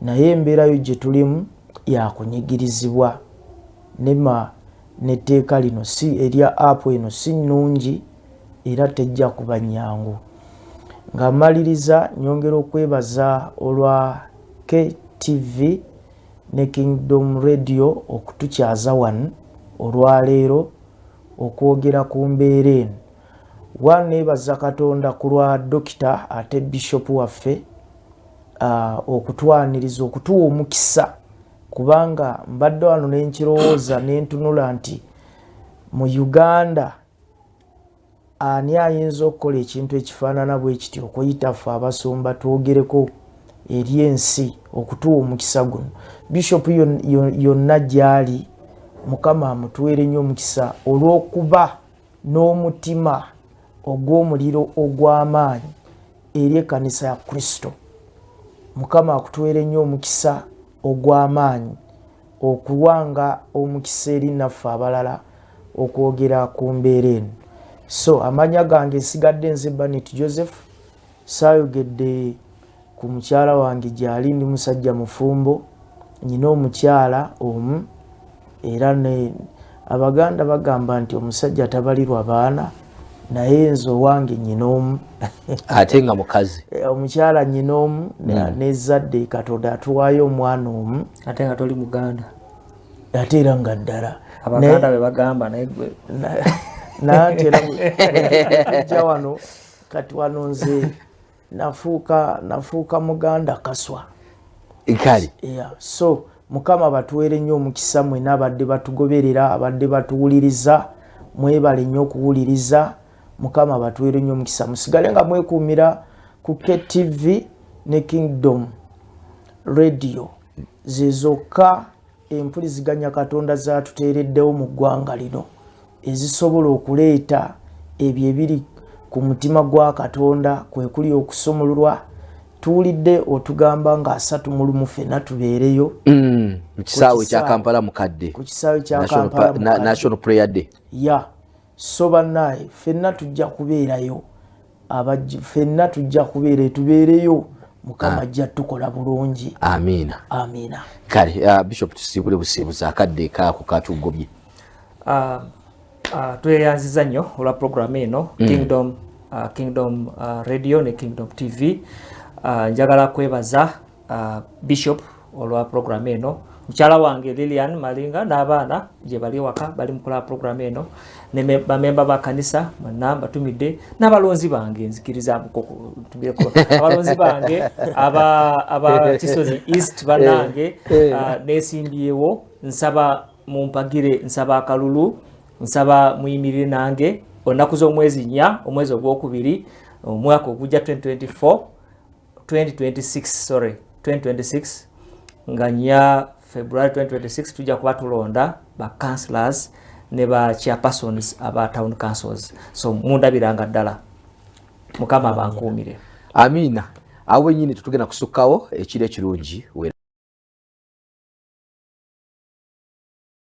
Naye embeera yo gye tulimu yakunyigirizibwa. NEMA n'etteeka lino si erya app eno si nnungi era tejja kuba nnyangu. Nga mmaliriza nyongera okwebaza olwa KTV ne Kingdom Radio okutukyaza wano olwaleero okwogera ku mbeera eno. Neebaza Katonda ku lwa Dokita ate Bishop waffe okutwaniriza okutuwa omukisa, kubanga mbadde wano n'enkirowooza n'entunula nti mu Uganda ani ayinza okukola ekintu ekifaanana bwe kiti okuyita ffe abasumba twogereko eri ensi okutuwa omukisa guno. Bishop yonna gy'ali Mukama amutuwere nnyo omukisa olw'okuba n'omutima ogw'omuliro ogw'amaanyi eri ekkanisa ya Kristo. Mukama akutuwere nnyo omukisa ogw'amaanyi okuwanga omukisa eri naffe abalala okwogera ku mbeera eno. So amanya gange nsigadde nze Bernard Joseph, saayogedde ku mukyala wange gy'ali ndi musajja mufumbo, nyina omukyala omu era ne Abaganda bagamba nti omusajja tabalirwa baana naye nze owange nyina omu ate nga mukazi omukyala nyina omu nezadde Katonda atuwaayo omwana omu ate nga toli Muganda ate era nga ddala Abaganda be bagamba naye gwe natera tujja wano kati wano nze nafuuka Muganda kaswa kale so Mukama batuwere nnyo omukisa mwena abadde batugoberera abadde batuwuliriza mwebale nnyo okuwuliriza Mukama batuwere nnyo omukisa musigale nga mwekuumira ku KTV ne Kingdom Radio zezokka empuliziganya Katonda zatuteereddewo mu ggwanga lino ezisobola okuleeta ebyo ebiri ku mutima gwa Katonda kwe kuli okusumululwa tuwulidde otugamba nga 31 ffenna tubeereyo mu kisaawe kya Kampala mukadde ku kisaawe kya Kampala National Prayer Day so bannaye ffenna tujja kubeerayo ffenna tujja kubeera tubeereyo Mukama ajja tukola bulungi amiina kale Bishop tusiibule busiibuza akadde kaako katugobye tweyanziza nnyo olwa programu eno Kingdom Radio ne Kingdom TV njagala kwebaza Bishop olwa programu eno mukyala wange Lilian Malinga n'abaana gye bali waka bali mukola programu eno ne bamemba ba kanisa manamba tumidde n'abalonzi bange nzikiriza tumireko abalonzi bange aba Kisozi East banange nesimbyewo nsaba mumpagire nsaba akalulu nsaba muyimirire nange onaku z'omwezi 4 omwezi ogwokubiri omwaka ogujja 2026 nga 4 February 2026 tujja kuba tulonda ba councillors ne ba chairpersons aba town councils so mundabiranga ddala Mukama bankuumire amiina awo nyine tutugenda kusukkawo ekiro ekirungi